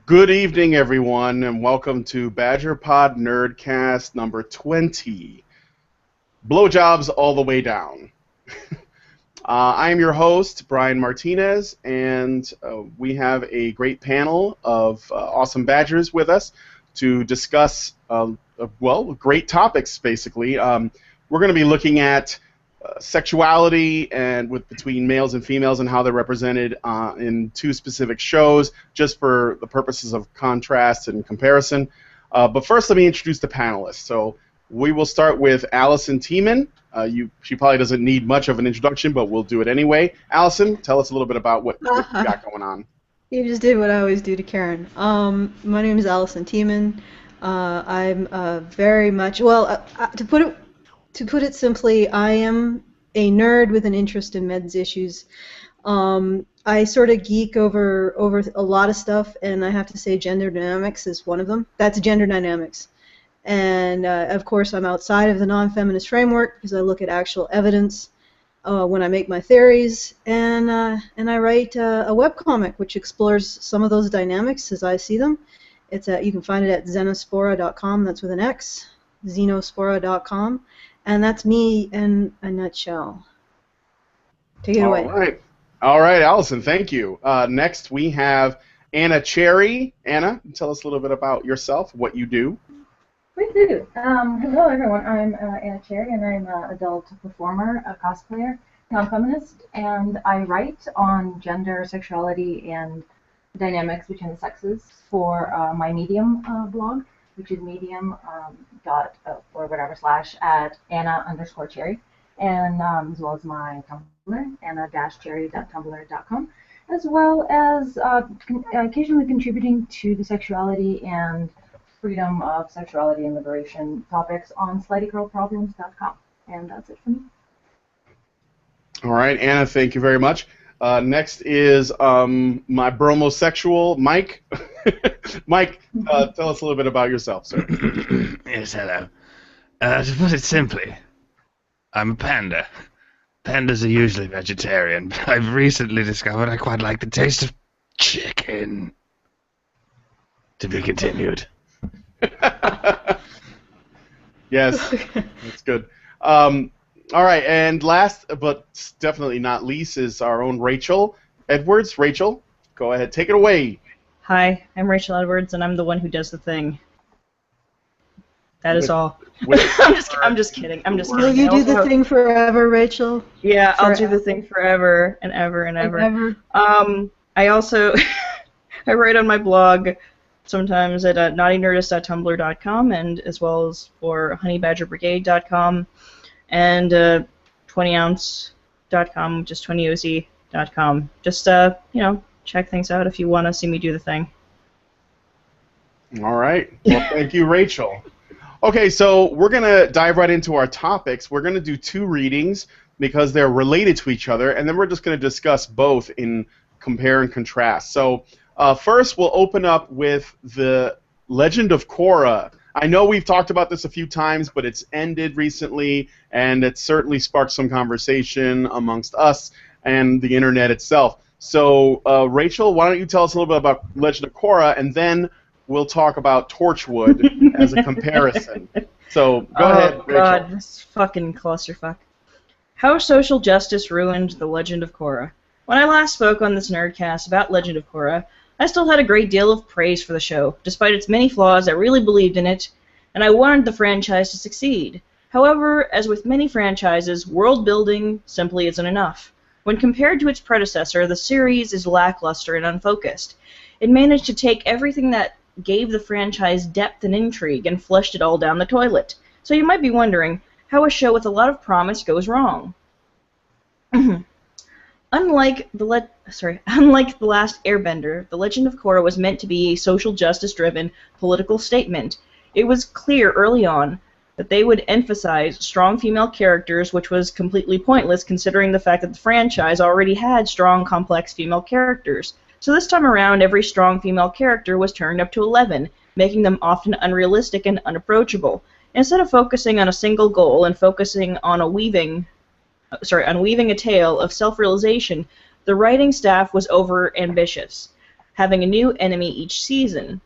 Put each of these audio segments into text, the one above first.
Good evening, everyone, and welcome to Badger Pod Nerdcast number 20. Blowjobs all the way down. I am your host, Brian Martinez, and we have a great panel of awesome Badgers with us to discuss, great topics, basically. We're going to be looking at sexuality and between males and females and how they're represented in two specific shows, just for the purposes of contrast and comparison. But first, let me introduce the panelists. So we will start with Alison Tieman. She probably doesn't need much of an introduction, but we'll do it anyway. Alison, tell us a little bit about what you got going on. You just did what I always do to Karen. My name is Alison Tieman. I'm very much, to put it simply, I am a nerd with an interest in men's issues. I sort of geek over a lot of stuff, and I have to say gender dynamics is one of them. That's gender dynamics. And, of course, I'm outside of the non-feminist framework because I look at actual evidence when I make my theories, and I write a webcomic which explores some of those dynamics as I see them. You can find it at xenospora.com, that's with an X, xenospora.com. And that's me in a nutshell. Take it away. All right, Alison, thank you. Next, we have Anna Cherry. Anna, tell us a little bit about yourself, what you do. Hello, everyone. I'm Anna Cherry, and I'm an adult performer, a cosplayer, non-feminist, and I write on gender, sexuality, and dynamics between the sexes for my Medium blog, which is medium / @Anna_Cherry, and as well as my Tumblr, Anna-Cherry.tumblr.com, as well as occasionally contributing to the sexuality and freedom of sexuality and liberation topics on slutygirlproblems.com. And that's it for me. All right, Anna, thank you very much. Next is my bromosexual, Mike. Mike, tell us a little bit about yourself, sir. Yes, hello. To put it simply, I'm a panda. Pandas are usually vegetarian, but I've recently discovered I quite like the taste of chicken. To be continued. Yes, that's good. All right, and last but definitely not least is our own Rachel Edwards. Rachel, go ahead, take it away. Hi, I'm Rachel Edwards, and I'm the one who does the thing. That is all. I'm just kidding. Will you do the thing forever, Rachel? Yeah, I'll do the thing forever and ever and ever. I also I write on my blog sometimes at naughtynerdist.tumblr.com, and as well as for honeybadgerbrigade.com and 20ounce.com, just 20oz.com. Just check things out if you want to see me do the thing. All right. Well, thank you, Rachel. Okay, so we're going to dive right into our topics. We're going to do two readings because they're related to each other, and then we're just going to discuss both in compare and contrast. So first, we'll open up with the Legend of Korra. I know we've talked about this a few times, but it's ended recently, and it certainly sparked some conversation amongst us and the internet itself. So, Rachel, why don't you tell us a little bit about Legend of Korra, and then we'll talk about Torchwood as a comparison. So, go ahead, Rachel. Oh, God, this fucking clusterfuck. How social justice ruined The Legend of Korra. When I last spoke on this Nerdcast about Legend of Korra, I still had a great deal of praise for the show. Despite its many flaws, I really believed in it, and I wanted the franchise to succeed. However, as with many franchises, world building simply isn't enough. When compared to its predecessor, the series is lackluster and unfocused. It managed to take everything that gave the franchise depth and intrigue and flushed it all down the toilet. So you might be wondering how a show with a lot of promise goes wrong. Unlike The Last Airbender, The Legend of Korra was meant to be a social justice-driven political statement. It was clear early on that they would emphasize strong female characters, which was completely pointless considering the fact that the franchise already had strong, complex female characters. So this time around, every strong female character was turned up to 11, making them often unrealistic and unapproachable. Instead of focusing on a single goal and focusing on weaving a tale of self-realization, the writing staff was over-ambitious. having a new enemy each season.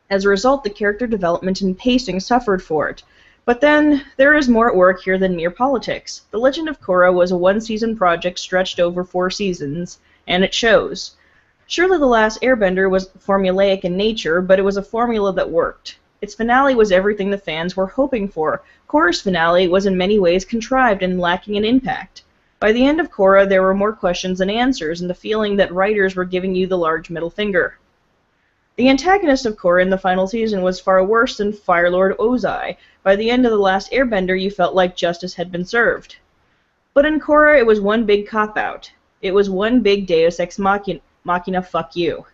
As a result, the character development and pacing suffered for it. But then, there is more at work here than mere politics. The Legend of Korra was a one-season project stretched over 4 seasons, and it shows. Surely The Last Airbender was formulaic in nature, but it was a formula that worked. Its finale was everything the fans were hoping for. Korra's finale was in many ways contrived and lacking in impact. By the end of Korra, there were more questions than answers, and the feeling that writers were giving you the large middle finger. The antagonist of Korra in the final season was far worse than Fire Lord Ozai. By the end of The Last Airbender, you felt like justice had been served. But in Korra, it was one big cop-out. It was one big Deus Ex Machina fuck you.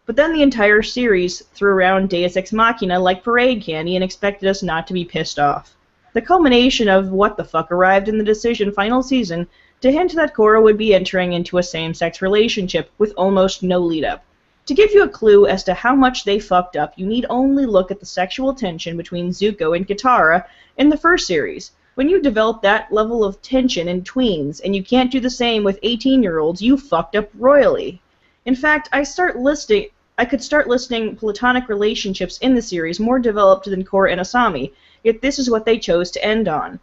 But then the entire series threw around Deus Ex Machina like parade candy and expected us not to be pissed off. The culmination of what the fuck arrived in the Decision final season to hint that Korra would be entering into a same-sex relationship with almost no lead-up. To give you a clue as to how much they fucked up, you need only look at the sexual tension between Zuko and Katara in the first series. When you develop that level of tension in tweens, and you can't do the same with 18-year-olds, you fucked up royally. In fact, I could start listing platonic relationships in the series more developed than Korra and Asami, yet this is what they chose to end on.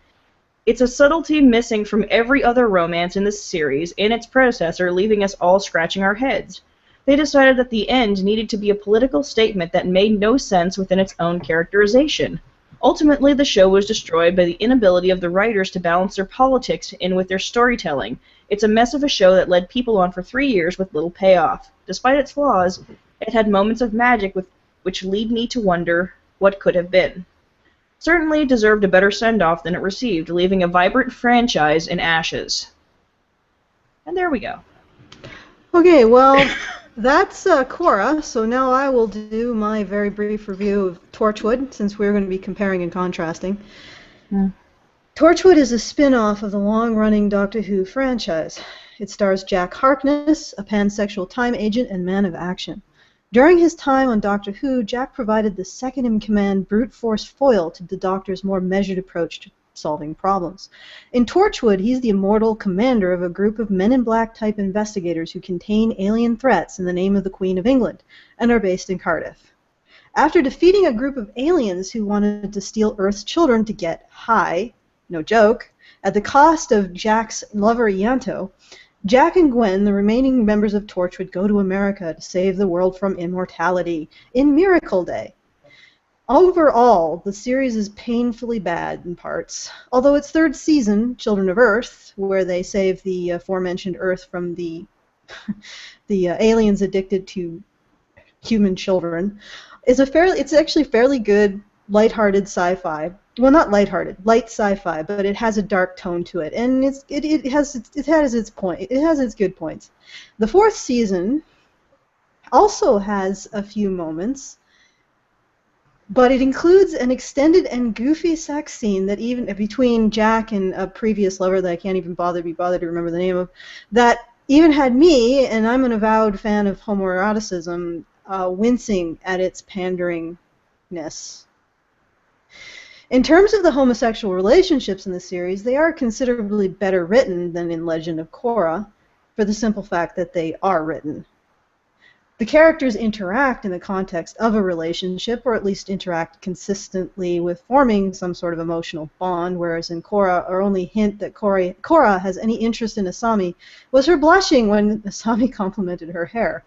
It's a subtlety missing from every other romance in this series and its predecessor, leaving us all scratching our heads. They decided that the end needed to be a political statement that made no sense within its own characterization. Ultimately, the show was destroyed by the inability of the writers to balance their politics in with their storytelling. It's a mess of a show that led people on for 3 years with little payoff. Despite its flaws, it had moments of magic which lead me to wonder what could have been. Certainly it deserved a better send-off than it received, leaving a vibrant franchise in ashes. And there we go. Okay, well, that's Korra, so now I will do my very brief review of Torchwood, since we're going to be comparing and contrasting. Torchwood is a spin-off of the long-running Doctor Who franchise. It stars Jack Harkness, a pansexual time agent and man of action. During his time on Doctor Who, Jack provided the second-in-command brute force foil to the Doctor's more measured approach to solving problems. In Torchwood, he's the immortal commander of a group of Men in Black-type investigators who contain alien threats in the name of the Queen of England, and are based in Cardiff. After defeating a group of aliens who wanted to steal Earth's children to get high, no joke, at the cost of Jack's lover Yanto, Jack and Gwen, the remaining members of Torchwood, go to America to save the world from immortality in Miracle Day. Overall, the series is painfully bad in parts, although its third season, Children of Earth, where they save the aforementioned Earth from the aliens addicted to human children, is it's actually fairly good, lighthearted sci-fi. Well, not lighthearted, light sci-fi, but it has a dark tone to it, and it has its good points. The fourth season also has a few moments, but it includes an extended and goofy sex scene that even between Jack and a previous lover that I can't even be bothered to remember the name of, that even had me, and I'm an avowed fan of homoeroticism, wincing at its panderingness. In terms of the homosexual relationships in the series, they are considerably better written than in Legend of Korra, for the simple fact that they are written. The characters interact in the context of a relationship, or at least interact consistently with forming some sort of emotional bond, whereas in Korra, our only hint that Korra has any interest in Asami was her blushing when Asami complimented her hair.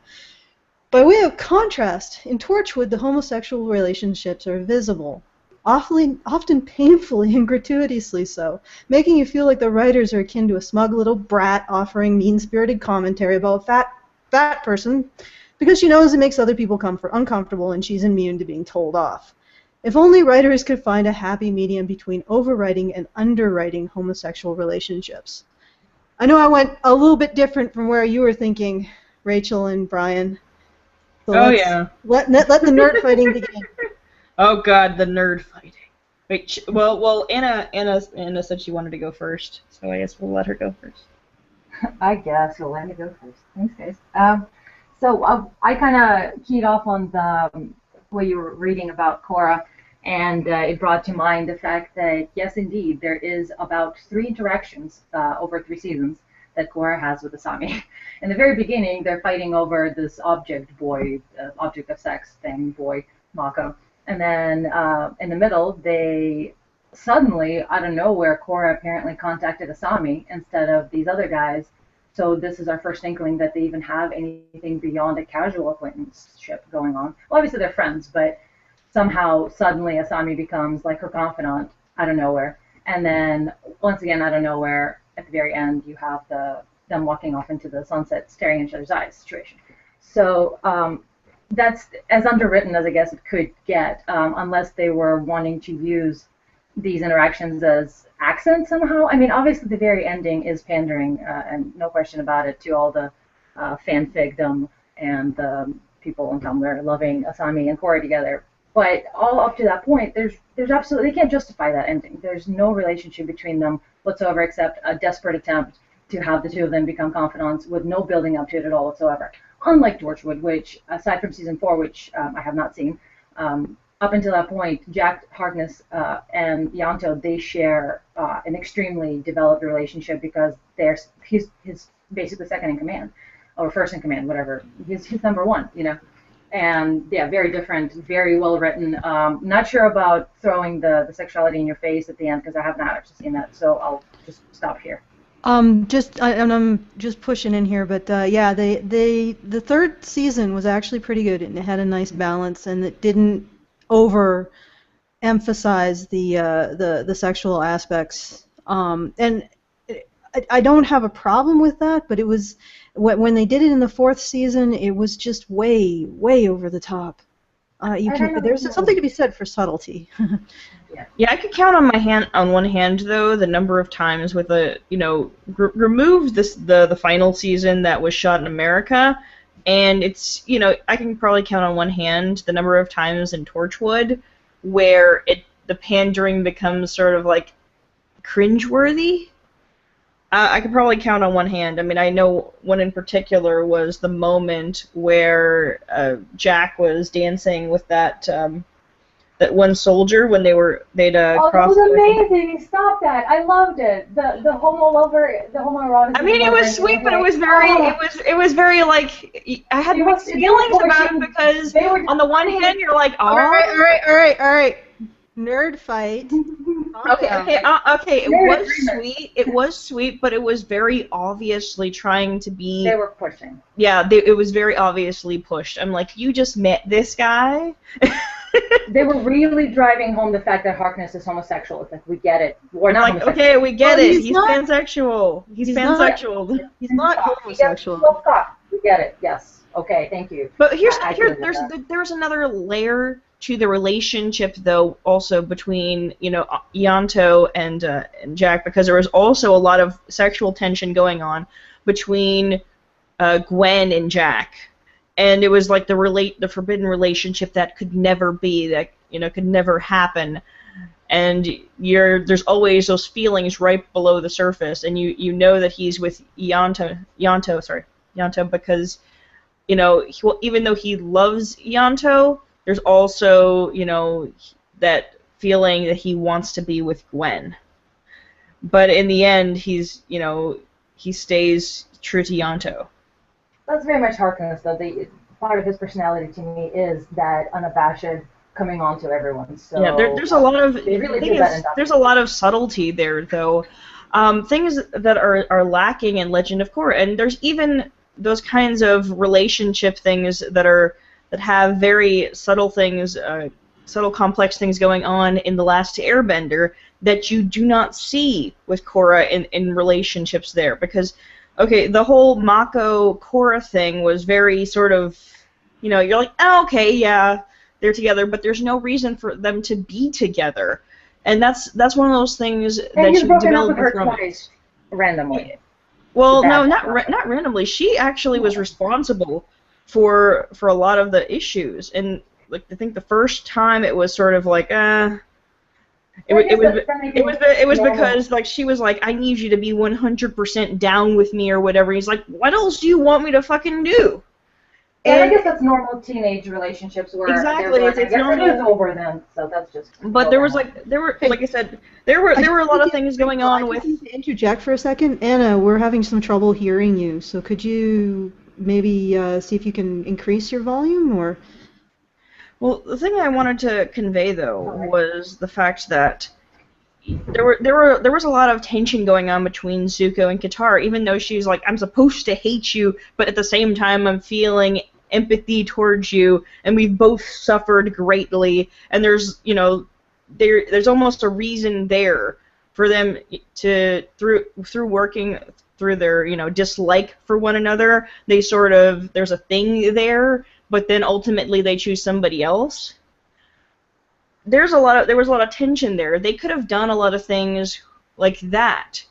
By way of contrast, in Torchwood, the homosexual relationships are visible, often painfully and gratuitously so, making you feel like the writers are akin to a smug little brat offering mean-spirited commentary about a fat person because she knows it makes other people uncomfortable and she's immune to being told off. If only writers could find a happy medium between overwriting and underwriting homosexual relationships. I know I went a little bit different from where you were thinking, Rachel and Brian. So let the nerd fighting begin. Oh God, the nerd fighting. Wait, well, Anna said she wanted to go first, so I guess we'll let her go first. I guess you'll let me go first. Thanks, guys. So I kind of keyed off on the what you were reading about Korra, and it brought to mind the fact that yes, indeed, there is about 3 interactions over 3 seasons that Korra has with Asami. In the very beginning, they're fighting over this object of sex thing, boy, Mako. And then in the middle, they suddenly, out of nowhere, Korra apparently contacted Asami instead of these other guys. So this is our first inkling that they even have anything beyond a casual acquaintanceship going on. Well, obviously they're friends, but somehow suddenly Asami becomes like her confidant out of nowhere. And then once again out of nowhere, at the very end, you have them walking off into the sunset, staring in each other's eyes situation. So that's as underwritten as I guess it could get, unless they were wanting to use these interactions as accents somehow. I mean, obviously the very ending is pandering, and no question about it, to all the fanficdom and the people on Tumblr loving Asami and Korra together. But all up to that point, there's absolutely, they can't justify that ending. There's no relationship between them whatsoever except a desperate attempt to have the two of them become confidants with no building up to it at all whatsoever. Unlike Torchwood, which, aside from season 4, which I have not seen, up until that point, Jack Harkness and Ianto, they share an extremely developed relationship because he's basically second in command, or first in command, whatever. He's number one, you know. And yeah, very different, very well written. Not sure about throwing the sexuality in your face at the end because I have not actually seen that, so I'll just stop here. I'm just pushing in here, but yeah, the third season was actually pretty good, and it had a nice balance, and it didn't emphasize the sexual aspects. And I don't have a problem with that, but it was when they did it in the fourth season, it was just way over the top. There's something to be said for subtlety. Yeah, I could count on one hand though the number of times with remove the final season that was shot in America, and it's I can probably count on one hand the number of times in Torchwood where the pandering becomes sort of like cringeworthy. I could probably count on one hand. I mean, I know one in particular was the moment where Jack was dancing with that one soldier when they'd crossed. Oh, it was amazing! Stop that! I loved it. The homoerotic. I mean, it was sweet, but it was very like I had mixed feelings about it because on the one hand you're like, oh, all right. Nerd fight. Okay. It was sweet, but it was very obviously trying to be. They were pushing. Yeah, it was very obviously pushed. I'm like, you just met this guy. They were really driving home the fact that Harkness is homosexual. It's like, we get it. We're not like, okay, we get it. He's pansexual. He's pansexual. He's not homosexual. We get it. Yes. Okay. Thank you. But there's another layer to the relationship, though, also between Ianto and Jack, because there was also a lot of sexual tension going on between Gwen and Jack, and it was like the forbidden relationship that could never be, that could never happen, and there's always those feelings right below the surface, and you know that he's with Ianto because even though he loves Ianto, there's also, that feeling that he wants to be with Gwen. But in the end, he stays true to Ianto. That's very much Harkness, though. Part of his personality to me is that unabashed coming on to everyone. So yeah, there's a lot of there's a lot of subtlety there, though. Things that are lacking in Legend of Korra, and there's even those kinds of relationship things that have very subtle things, subtle complex things going on in The Last Airbender that you do not see with Korra in relationships there. Because, okay, the whole Mako-Korra thing was very sort of, you're like, oh, okay, yeah, they're together, but there's no reason for them to be together. And that's one of those things that you develop with romance. Randomly. Well, no, not randomly. She actually was responsible for a lot of the issues, and like I think the first time it was sort of like it was because like she was like, I need you to be 100% down with me or whatever. He's like, what else do you want me to fucking do? And I guess that's normal teenage relationships where Exactly, they're it's like, I guess normal. it is over then. So that's just. But there was like I said, there were a lot of things going on with. I just need to interject for a second. Anna, we're having some trouble hearing you, so could you maybe see if you can increase your volume, or? Well, the thing I wanted to convey though was the fact that there was a lot of tension going on between Zuko and Katara, even though she's like, I'm supposed to hate you, but at the same time I'm feeling empathy towards you, and we've both suffered greatly, and there's almost a reason there for them to through working through their dislike for one another, there's a thing there, but then ultimately they choose somebody else. There was a lot of tension there. They could have done a lot of things like that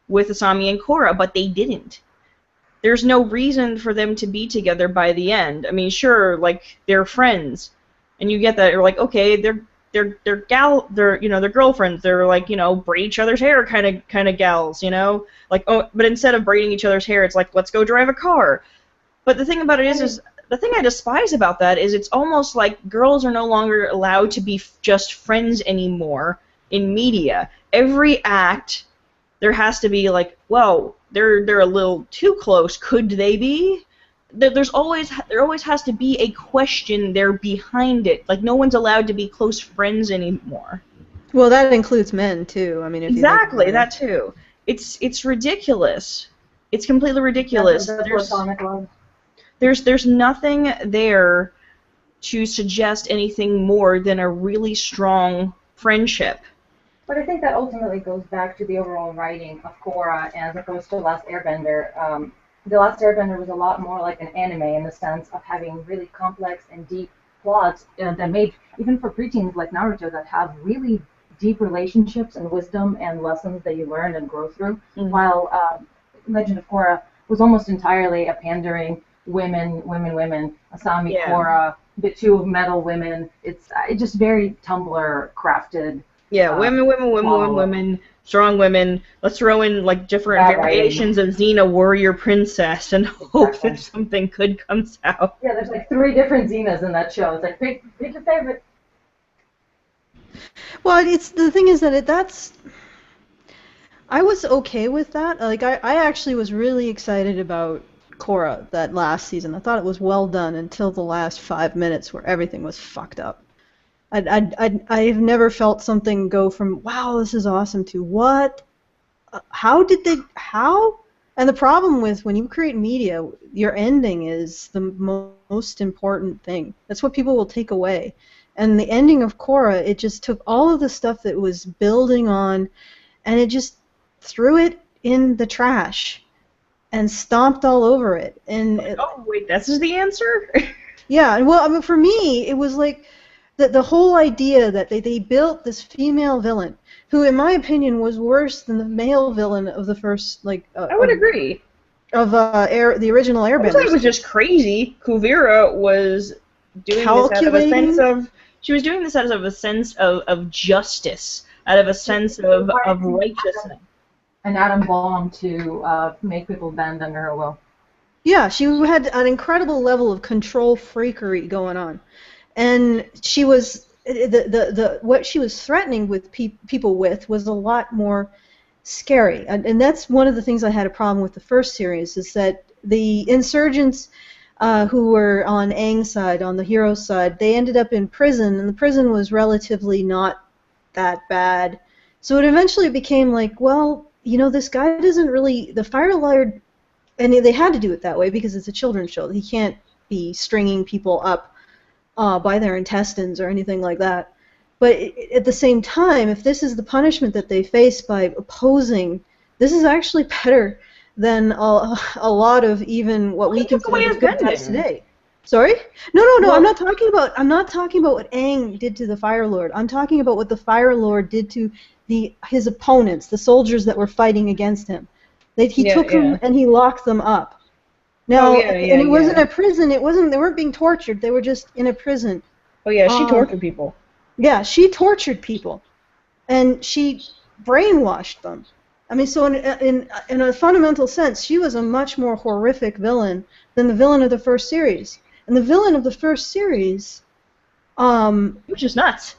with Asami and Korra, but they didn't. There's no reason for them to be together by the end. I mean, sure, like they're friends, and you get that. You're like, okay, they're girlfriends. They're like braid each other's hair kind of gals, like but instead of braiding each other's hair, it's like let's go drive a car. But the thing about it is the thing I despise about that is it's almost like girls are no longer allowed to be just friends anymore in media. Every act, there has to be like, well, they're a little too close. Could they be? There always has to be a question there behind it. Like no one's allowed to be close friends anymore. Well, that includes men too. I mean, if exactly that too. It's ridiculous. It's completely ridiculous. There's nothing there to suggest anything more than a really strong friendship. But I think that ultimately goes back to the overall writing of Korra as opposed to The Last Airbender. The Last Airbender was a lot more like an anime in the sense of having really complex and deep plots that made, even for preteens like Naruto, that have really deep relationships and wisdom and lessons that you learn and grow through, while Legend of Korra was almost entirely a pandering women, Asami, Korra, the two metal women. It's just very Tumblr crafted. Yeah, women, strong women. Let's throw in like different variations of Xena Warrior Princess and hope that something good comes out. Yeah, there's like 3 different Xenas in that show. It's like pick your favorite. Well, the thing is that I was okay with that. Like I actually was really excited about Korra that last season. I thought it was well done until the last 5 minutes where everything was fucked up. I've never felt something go from wow, this is awesome to what? How? And the problem with when you create media, your ending is the most important thing. That's what people will take away. And the ending of Korra, it just took all of the stuff that was building on, and it just threw it in the trash and stomped all over it. And oh wait, this is the answer? Yeah, well, I mean, for me, it was like the whole idea that they built this female villain, who, in my opinion, was worse than the male villain of the first, I would agree. Of the original Airbender. I thought it was just crazy. Kuvira was doing this out of a sense of. She was doing this out of a sense of justice, out of a sense of righteousness. An atom bomb to make people bend under her will. Yeah, she had an incredible level of control freakery going on. And she was what she was threatening with people with was a lot more scary, and that's one of the things I had a problem with the first series, is that the insurgents who were on Aang's side, on the hero's side, they ended up in prison, and the prison was relatively not that bad. So it eventually became like, well, this guy doesn't really, the Fire Lord, and they had to do it that way because it's a children's show. He can't be stringing people up by their intestines or anything like that. But at the same time, if this is the punishment that they face by opposing, this is actually better than a lot of even what we consider good guys today. Sorry? No. Well, I'm not talking about what Aang did to the Fire Lord. I'm talking about what the Fire Lord did to his opponents, the soldiers that were fighting against him. He took them and he locked them up. Now, and it wasn't a prison. They weren't being tortured. They were just in a prison. Oh yeah, she tortured people. Yeah, she tortured people, and she brainwashed them. I mean, so in a fundamental sense, she was a much more horrific villain than the villain of the first series. And the villain of the first series, Which is nuts.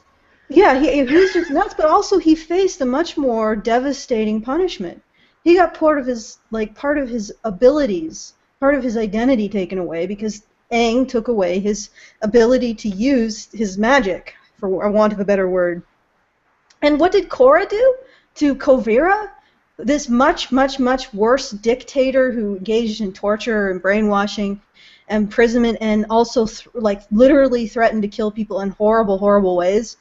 yeah, he was just nuts, but also he faced a much more devastating punishment. He got part of his abilities, part of his identity taken away because Aang took away his ability to use his magic, for want of a better word. And what did Korra do to Kovira? This much, much, much worse dictator who engaged in torture and brainwashing, imprisonment, and also literally threatened to kill people in horrible, horrible ways.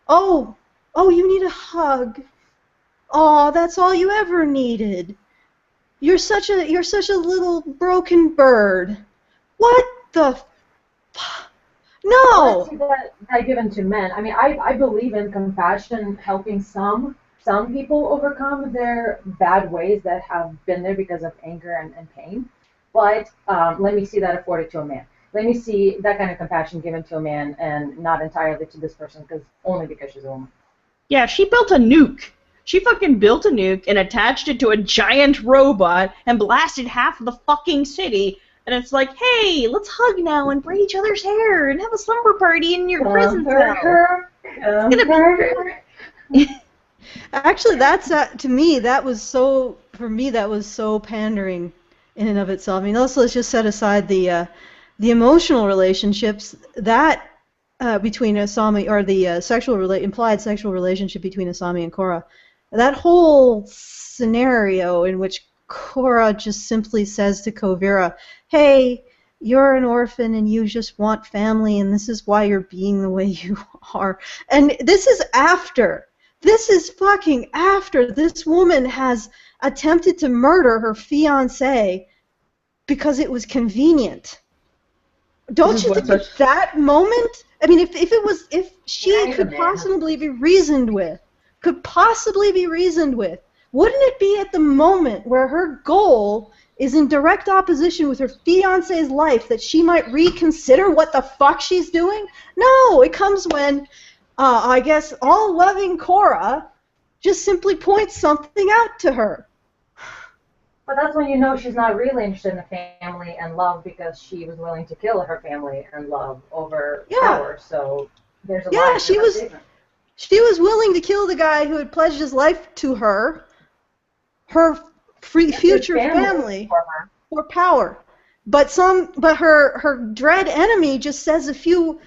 Oh, you need a hug. Oh, that's all you ever needed. You're such a little broken bird. What the? No. That given to men. I mean, I believe in compassion, helping some people overcome their bad ways that have been there because of anger and pain. But let me see that afforded to a man. Let me see that kind of compassion given to a man and not entirely to this person only because she's a woman. Yeah, she built a nuke. She fucking built a nuke and attached it to a giant robot and blasted half of the fucking city. And it's like, hey, let's hug now and braid each other's hair and have a slumber party in your prison cell. It's gonna be Actually, that's to me that was so pandering in and of itself. I mean, let's just set aside the emotional relationships that between Asami, or the implied sexual relationship between Asami and Korra. That whole scenario in which Korra just simply says to Kovira, "Hey, you're an orphan and you just want family, and this is why you're being the way you are." And this is fucking after this woman has attempted to murder her fiancé because it was convenient. Don't you think at that moment? I mean, if she could possibly be reasoned with, wouldn't it be at the moment where her goal is in direct opposition with her fiancé's life that she might reconsider what the fuck she's doing? No, it comes when, I guess, all-loving Korra just simply points something out to her. But that's when you know she's not really interested in the family and love because she was willing to kill her family and love over power. So there's a lot of she was willing to kill the guy who had pledged his life to her future family for power. But her dread enemy just says a few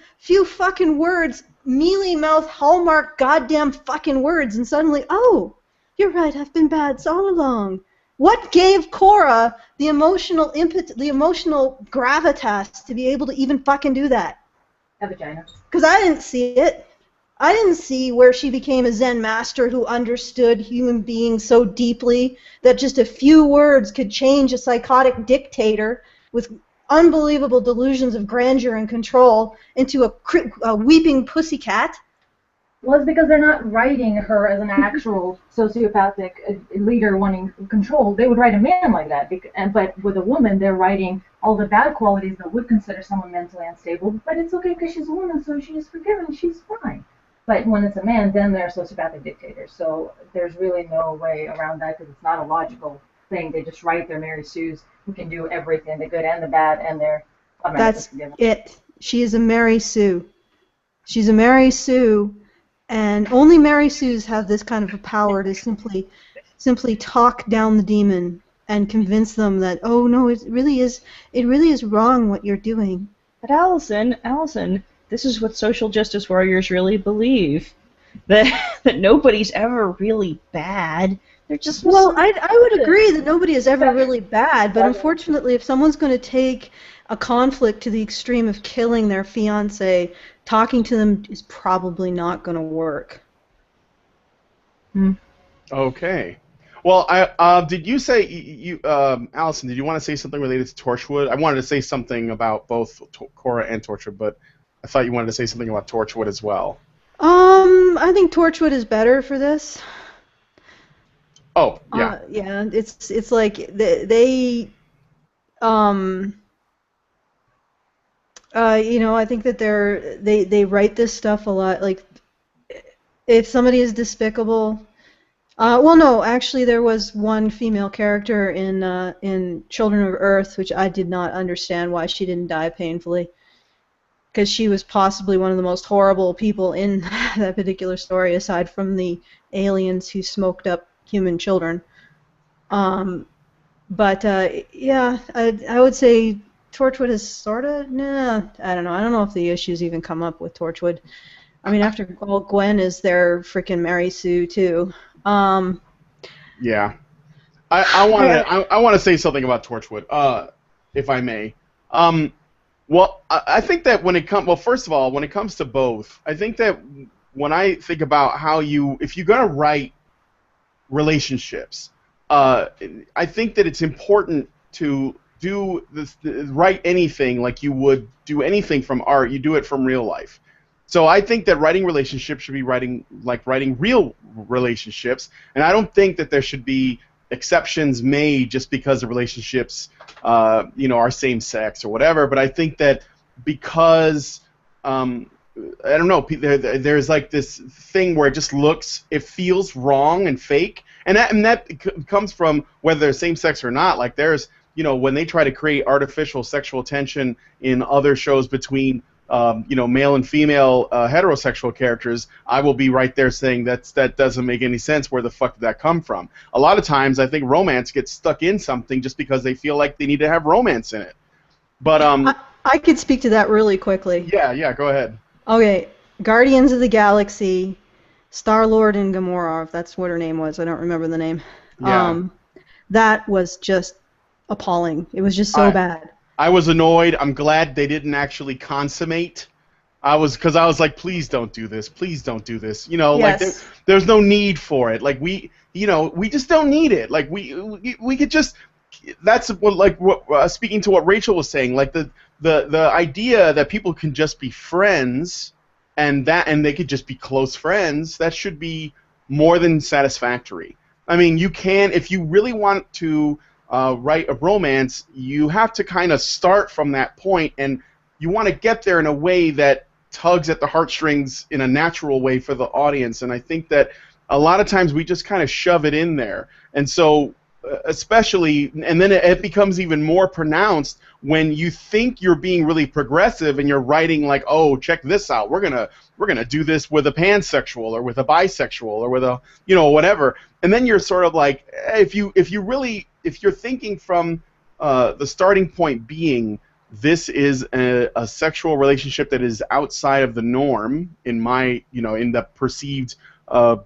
fucking words, mealy-mouthed, hallmark goddamn fucking words, and suddenly, oh, you're right, I've been bad all along. What gave Korra the emotional the emotional gravitas to be able to even fucking do that? A vagina. Because I didn't see it. I didn't see where she became a Zen master who understood human beings so deeply that just a few words could change a psychotic dictator with unbelievable delusions of grandeur and control into a weeping pussycat. Well, it's because they're not writing her as an actual sociopathic leader wanting control. They would write a man like that. But with a woman, they're writing all the bad qualities that would consider someone mentally unstable. But it's okay because she's a woman, so she's forgiven. She's fine. But when it's a man, then they're sociopathic dictators. So there's really no way around that because it's not a logical thing. They just write their Mary Sues who can do everything, the good and the bad, and they're That's it. She is a Mary Sue. She's a Mary Sue. And only Mary Sues have this kind of a power to simply talk down the demon and convince them that, oh no, it really is wrong what you're doing. But Alison, this is what social justice warriors really believe. That nobody's ever really bad. They're just I would agree that nobody is ever really bad, but unfortunately, if someone's going to take a conflict to the extreme of killing their fiancé, talking to them is probably not going to work. Okay. Well, did you say Alison? Did you want to say something related to Torchwood? I wanted to say something about both Korra and Torchwood, but I thought you wanted to say something about Torchwood as well. I think Torchwood is better for this. Oh, yeah. Yeah, it's like they I think that they write this stuff a lot. Like, if somebody is despicable, Well, no, actually, there was one female character in Children of Earth, which I did not understand why she didn't die painfully, because she was possibly one of the most horrible people in that particular story, aside from the aliens who smoked up human children. But yeah, I would say Torchwood is sort of, nah, I don't know. I don't know if the issues even come up with Torchwood. I mean, after all, Gwen is their freaking Mary Sue too. Yeah. I want to say something about Torchwood, if I may. Well, I think that well, first of all, when it comes to both, I think that when I think about if you're gonna write relationships, I think that it's important to write anything like you would do anything from art. You do it from real life. So I think that writing relationships should be writing real relationships, and I don't think that there should be exceptions made just because the relationships, are same sex or whatever. But I think that because I don't know, there's like this thing where it feels wrong and fake, and that comes from whether they're same sex or not. Like there's, when they try to create artificial sexual tension in other shows between male and female heterosexual characters, I will be right there saying that doesn't make any sense. Where the fuck did that come from? A lot of times, I think romance gets stuck in something just because they feel like they need to have romance in it. But I could speak to that really quickly. Yeah, go ahead. Okay, Guardians of the Galaxy, Star-Lord and Gamora, if that's what her name was. I don't remember the name. Yeah. That was just appalling. It was just so bad. I was annoyed. I'm glad they didn't actually consummate. Because I was like, please don't do this. Please don't do this. Yes. Like there's no need for it. Like we just don't need it. Like we could just. That's what speaking to what Rachel was saying. Like the idea that people can just be friends and they could just be close friends. That should be more than satisfactory. I mean, you can, if you really want to write a romance, you have to kind of start from that point, and you want to get there in a way that tugs at the heartstrings in a natural way for the audience. And I think that a lot of times we just kind of shove it in there. And so especially, and then it becomes even more pronounced when you think you're being really progressive and you're writing like, oh, check this out, we're gonna do this with a pansexual or with a bisexual or with a whatever, and then you're sort of like, if you're thinking from the starting point being this is a sexual relationship that is outside of the norm in my in the perceived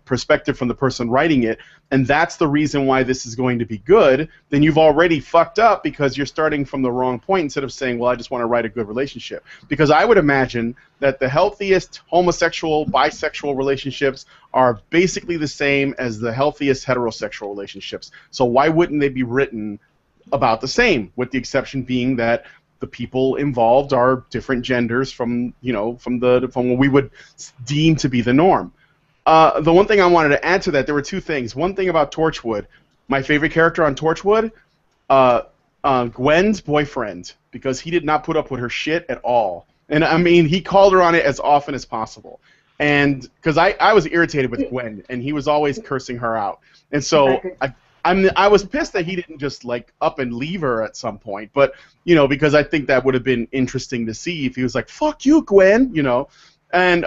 perspective from the person writing it, and that's the reason why this is going to be good, then you've already fucked up because you're starting from the wrong point instead of saying, well, I just want to write a good relationship. Because I would imagine that the healthiest homosexual, bisexual relationships are basically the same as the healthiest heterosexual relationships. So why wouldn't they be written about the same, with the exception being that the people involved are different genders from what we would deem to be the norm. The one thing I wanted to add to that, there were two things. One thing about Torchwood, my favorite character on Torchwood, Gwen's boyfriend, because he did not put up with her shit at all. And I mean, he called her on it as often as possible. And because I was irritated with Gwen, and he was always cursing her out. And so I was pissed that he didn't just like up and leave her at some point. But because I think that would have been interesting to see if he was like, fuck you, Gwen, And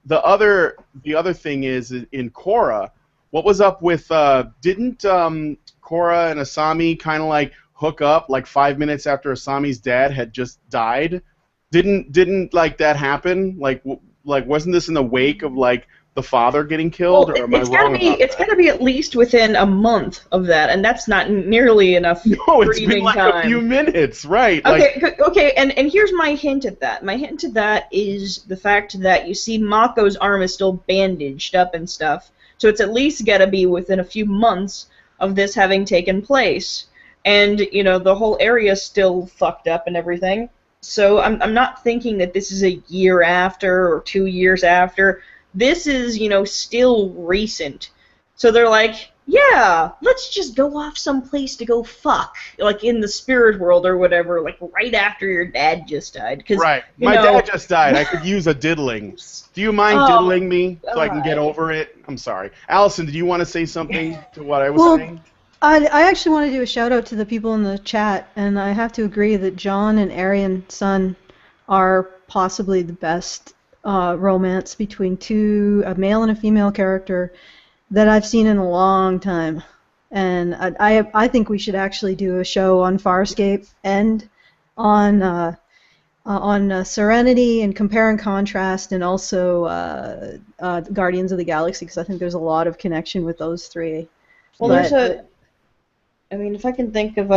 the other thing is in Korra, what was up with didn't Korra and Asami kind of like hook up like 5 minutes after Asami's dad had just died? Didn't like that happen? Like wasn't this in the wake of like the father getting killed? Well, or am I wrong about that? It's got to be at least within a month of that, and that's not nearly enough. No, it's been like a few minutes, right? Okay, and here's my hint at that. My hint to that is the fact that you see Mako's arm is still bandaged up and stuff, so it's at least got to be within a few months of this having taken place, and the whole area's still fucked up and everything. So I'm not thinking that this is a year after or 2 years after. This is, still recent. So they're like, yeah, let's just go off someplace to go fuck, like in the spirit world or whatever, like right after your dad just died. Cause, Right. you My know, dad just died. I could use a diddling. Do you mind Oh, diddling me so I can get God. over it? I'm sorry. Allison, did you want to say something to what I was Well, saying? I actually want to do a shout out to the people in the chat, and I have to agree that John and Arian Sun are possibly the best romance between a male and a female character that I've seen in a long time. And I think we should actually do a show on Farscape and on Serenity and compare and contrast, and also Guardians of the Galaxy, because I think there's a lot of connection with those three. Well, But I mean, if I can think of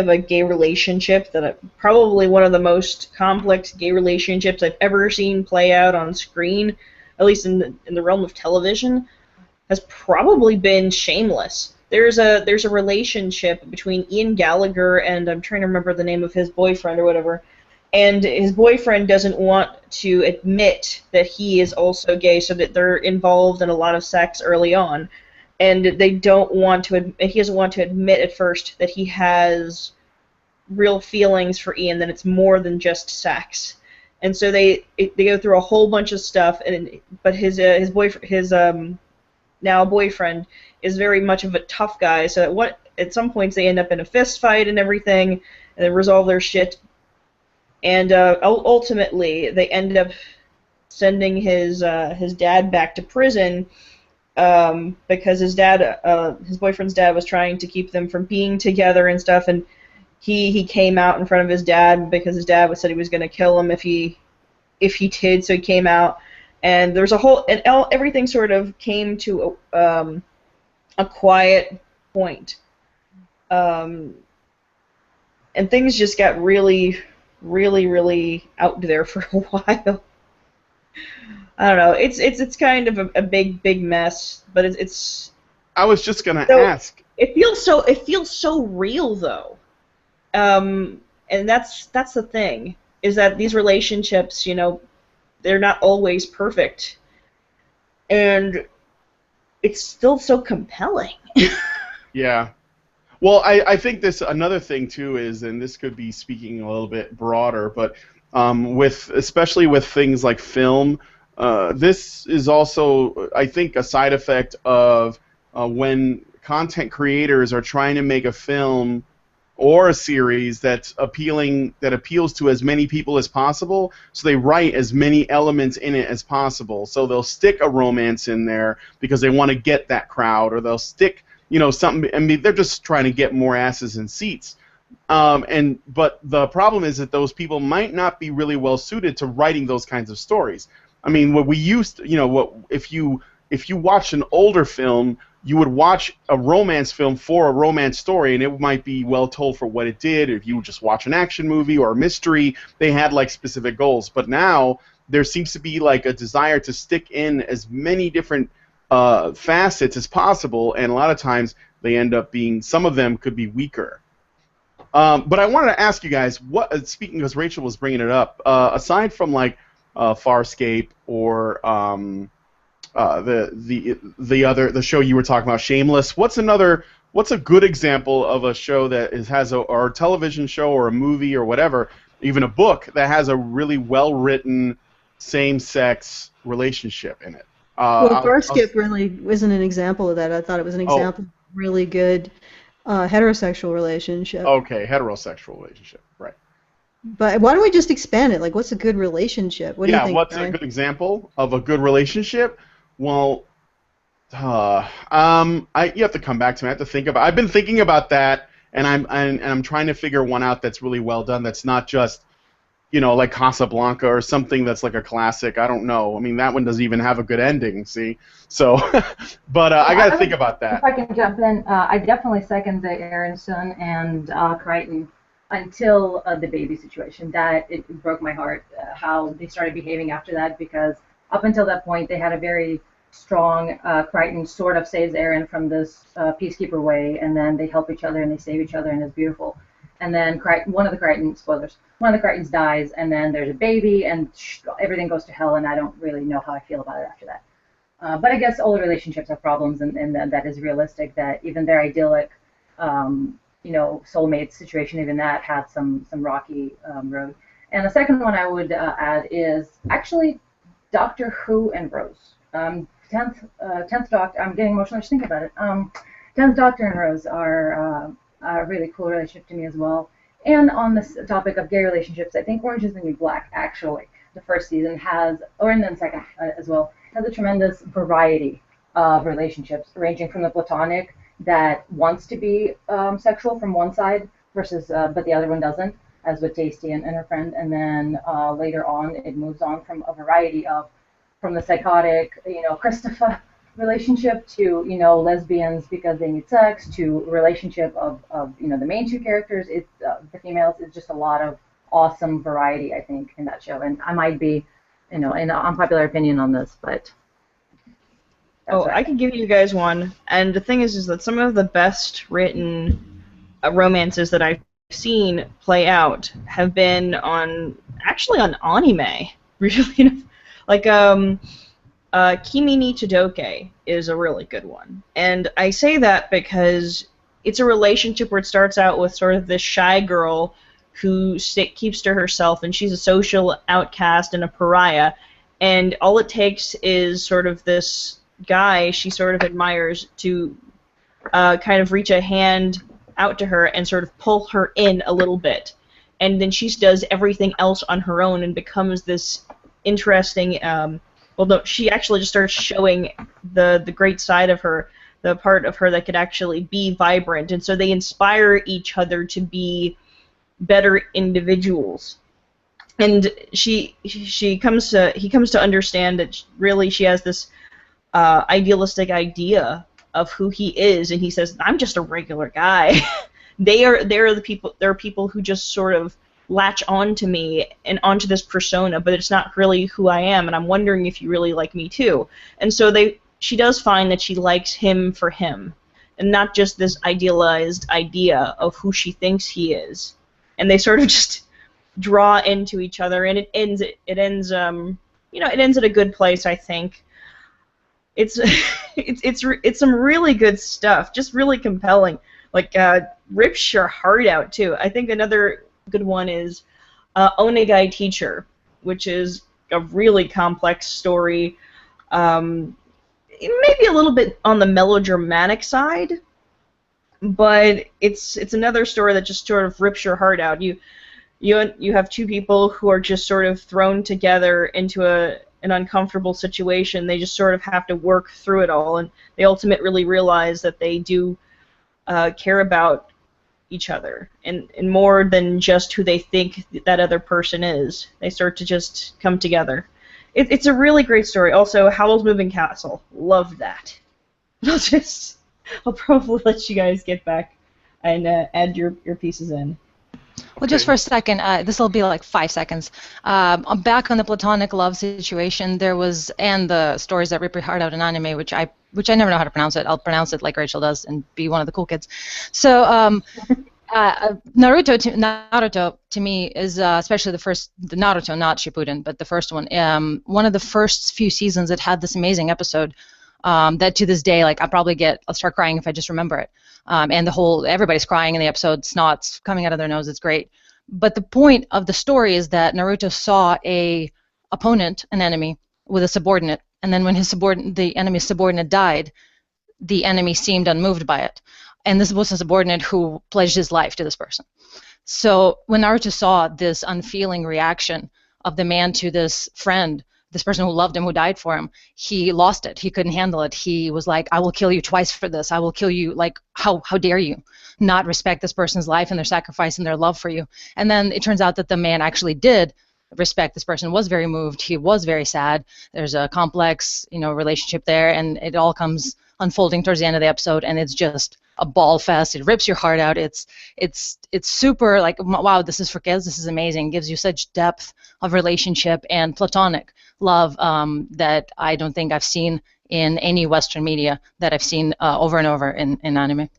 a gay relationship probably one of the most complex gay relationships I've ever seen play out on screen, at least in the realm of television, has probably been Shameless. There's a relationship between Ian Gallagher and I'm trying to remember the name of his boyfriend or whatever, and his boyfriend doesn't want to admit that he is also gay, so that they're involved in a lot of sex early on. And he doesn't want to admit at first that he has real feelings for Ian, that it's more than just sex. And so they go through a whole bunch of stuff, but his now boyfriend is very much of a tough guy. So at some points they end up in a fist fight and everything, and they resolve their shit. And ultimately they end up sending his dad back to prison. Because his boyfriend's dad was trying to keep them from being together and stuff, and he came out in front of his dad because his dad said he was going to kill him if he did, so he came out, and there's everything sort of came to a quiet point, and things just got really, really, really out there for a while. I don't know. It's kind of a big mess, but it's. I was just gonna So, ask. It feels so real though, and that's the thing, is that these relationships, they're not always perfect, and it's still so compelling. Yeah. Well, I think another thing too is, and this could be speaking a little bit broader, but especially with things like film, this is also, I think, a side effect of when content creators are trying to make a film or a series that appeals to as many people as possible, so they write as many elements in it as possible. So they'll stick a romance in there because they want to get that crowd, or they'll stick something. I mean, they're just trying to get more asses in seats. But the problem is that those people might not be really well suited to writing those kinds of stories. I mean, what we used to, if you watch an older film, you would watch a romance film for a romance story, and it might be well told for what it did. If you just watch an action movie or a mystery, they had like specific goals. But now there seems to be like a desire to stick in as many different facets as possible, and a lot of times they end up being, some of them could be weaker. But I wanted to ask you guys, speaking, because Rachel was bringing it up, aside from like Farscape or the show you were talking about, Shameless, what's a good example of a show that or a television show or a movie or whatever, even a book, that has a really well-written same-sex relationship in it? Well, Farscape really isn't an example of that. I thought it was an example of a really good heterosexual relationship. Okay, heterosexual relationship, right. But why don't we just expand it? Like, what's a good relationship? What do you think, what's Brian? a good example of a good relationship? Well, you have to come back to me. I have to think about. I've been thinking about that, and I'm trying to figure one out that's really well done. That's not just, like Casablanca or something that's like a classic. I don't know. I mean, that one doesn't even have a good ending. See, so, but I got to think about that. If I can jump in, I definitely second the Aronson and Crichton until the baby situation. That it broke my heart how they started behaving after that, because up until that point they had a very strong Crichton sort of saves Aaron from this peacekeeper way, and then they help each other and they save each other, and it's beautiful. And then one of the Crichtons dies, and then there's a baby, and everything goes to hell, and I don't really know how I feel about it after that. But I guess all relationships have problems, and that is realistic. That even their idyllic, soulmate situation, even that had some rocky road. And the second one I would add is actually Doctor Who and Rose. Tenth Doctor. I'm getting emotional just thinking about it. 10th Doctor and Rose are a really cool relationship to me as well. And on this topic of gay relationships, I think Orange is the New Black, actually, the first season has, and then second as well, has a tremendous variety of relationships, ranging from the platonic that wants to be sexual from one side versus, but the other one doesn't, as with Tasty and her friend. And then later on, it moves on from a variety of, from the psychotic, Christopher relationship to, lesbians because they need sex, to relationship of the main two characters, it's the females. It's just a lot of awesome variety, I think, in that show. And I might be, an unpopular opinion on this, but I can give you guys one. And the thing is that some of the best written romances that I've seen play out have been on anime. Really, like Kimi ni Todoke is a really good one. And I say that because it's a relationship where it starts out with sort of this shy girl who keeps to herself, and she's a social outcast and a pariah, and all it takes is sort of this guy she sort of admires to kind of reach a hand out to her and sort of pull her in a little bit. And then she does everything else on her own and becomes this interesting... she actually just starts showing the great side of her, the part of her that could actually be vibrant, and so they inspire each other to be better individuals. And he comes to understand that really she has this idealistic idea of who he is, and he says, "I'm just a regular guy." There are people who just sort of latch on to me and onto this persona, but it's not really who I am, and I'm wondering if you really like me too. And so she does find that she likes him for him, and not just this idealized idea of who she thinks he is. And they sort of just draw into each other, and it ends at a good place, I think. It's it's some really good stuff, just really compelling. Like rips your heart out too. I think another good one is Onegai Teacher, which is a really complex story. Maybe a little bit on the melodramatic side, but it's another story that just sort of rips your heart out. You have two people who are just sort of thrown together into an uncomfortable situation. They just sort of have to work through it all, and they ultimately realize that they do care about each other, and more than just who they think that other person is. They start to just come together. It's a really great story. Also, Howl's Moving Castle. Love that. I'll probably let you guys get back and add your pieces in. Well, just for a second, this will be like 5 seconds. I'm back on the platonic love situation. There was, and the stories that rip your heart out in anime, which I never know how to pronounce it. I'll pronounce it like Rachel does and be one of the cool kids. So Naruto to me is especially the Naruto, not Shippuden, but the first one. One of the first few seasons, it had this amazing episode that to this day, like I'll start crying if I just remember it. And everybody's crying in the episode, snot's coming out of their nose, it's great. But the point of the story is that Naruto saw an enemy, with a subordinate, and then when the enemy's subordinate died, the enemy seemed unmoved by it. And this was a subordinate who pledged his life to this person. So when Naruto saw this unfeeling reaction of the man to this friend, this person who loved him, who died for him, he lost it. He couldn't handle it. He was like, I will kill you twice for this. I will kill you. Like, how dare you not respect this person's life and their sacrifice and their love for you? And then it turns out that the man actually did respect this person, was very moved. He was very sad. There's a complex, relationship there, and it all comes unfolding towards the end of the episode, and it's just a ball fest. It rips your heart out. It's super like, wow, this is for kids. This is amazing. It gives you such depth of relationship and platonic love that I don't think I've seen in any Western media, that I've seen over and over in anime.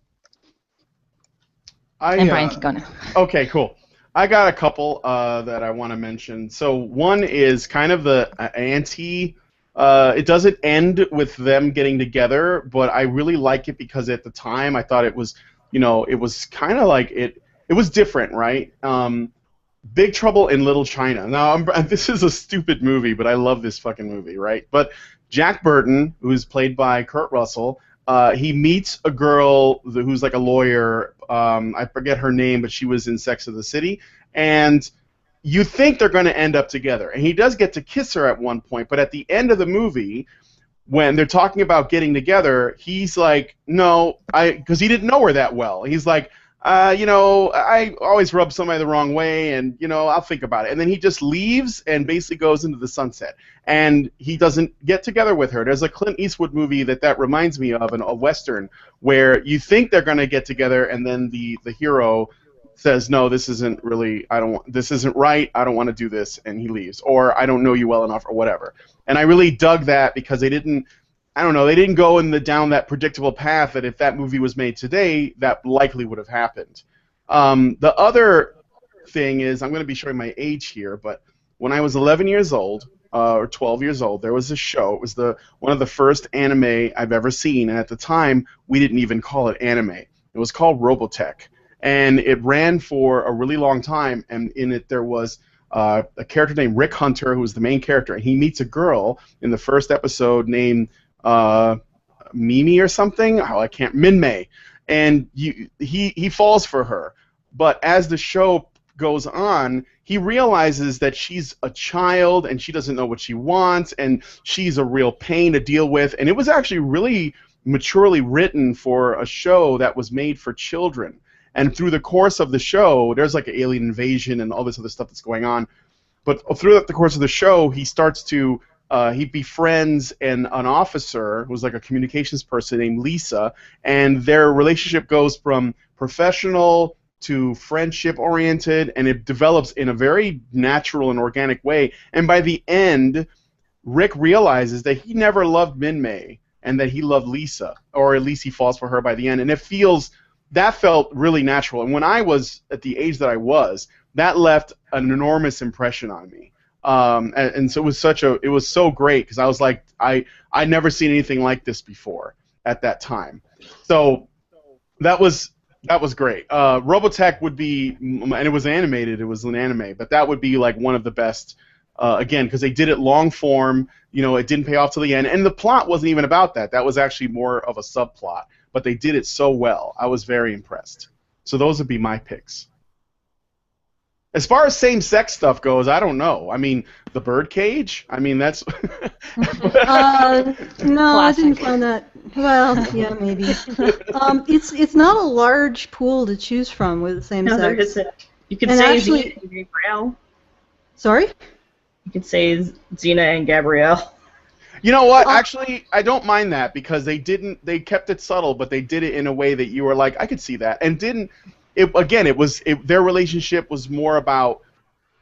And Brian can go now. Okay, cool. I got a couple that I want to mention. So one is kind of the anti It doesn't end with them getting together, but I really like it because at the time I thought it was, it was kind of like it was different, right? Big Trouble in Little China. Now, this is a stupid movie, but I love this fucking movie, right? But Jack Burton, who's played by Kurt Russell, he meets a girl who's like a lawyer. I forget her name, but she was in Sex and the City. And you think they're going to end up together. And he does get to kiss her at one point, but at the end of the movie, when they're talking about getting together, he's like, no, because he didn't know her that well. He's like, I always rub somebody the wrong way, and, I'll think about it. And then he just leaves and basically goes into the sunset. And he doesn't get together with her. There's a Clint Eastwood movie that reminds me of, a Western, where you think they're going to get together, and then the hero says, no, this isn't really, this isn't right, I don't want to do this, and he leaves. Or I don't know you well enough, or whatever. And I really dug that because they didn't go down that predictable path that if that movie was made today, that likely would have happened. The other thing is, I'm going to be showing my age here, but when I was 11 years old, or 12 years old, there was a show. It was one of the first anime I've ever seen, and at the time, we didn't even call it anime. It was called Robotech, and it ran for a really long time, and in it there was a character named Rick Hunter, who was the main character, and he meets a girl in the first episode named Mimi or something. Minmay, and he falls for her. But as the show goes on, he realizes that she's a child and she doesn't know what she wants, and she's a real pain to deal with. And it was actually really maturely written for a show that was made for children. And through the course of the show, there's like an alien invasion and all this other stuff that's going on. But throughout the course of the show, he starts to he befriends an officer who's like a communications person named Lisa, and their relationship goes from professional to friendship-oriented, and it develops in a very natural and organic way. And by the end, Rick realizes that he never loved Minmay and that he loved Lisa, or at least he falls for her by the end. And that felt really natural. And when I was at the age that I was, that left an enormous impression on me. And so it was so great because I was like, I'd never seen anything like this before at that time. So that was great. Robotech would be, and it was animated. It was an anime, but that would be like one of the best. Again, because they did it long form. It didn't pay off till the end, and the plot wasn't even about that. That was actually more of a subplot. But they did it so well. I was very impressed. So those would be my picks. As far as same-sex stuff goes, I don't know. I mean, the birdcage? I mean, that's... No, I didn't find that... Well, yeah, maybe. It's not a large pool to choose from with the same sex. No, there isn't. You could say Xena and Gabrielle. Sorry? You could say Xena and Gabrielle. You know what? Actually, I don't mind that because they kept it subtle, but they did it in a way that you were like, I could see that, and didn't. Their relationship was more about.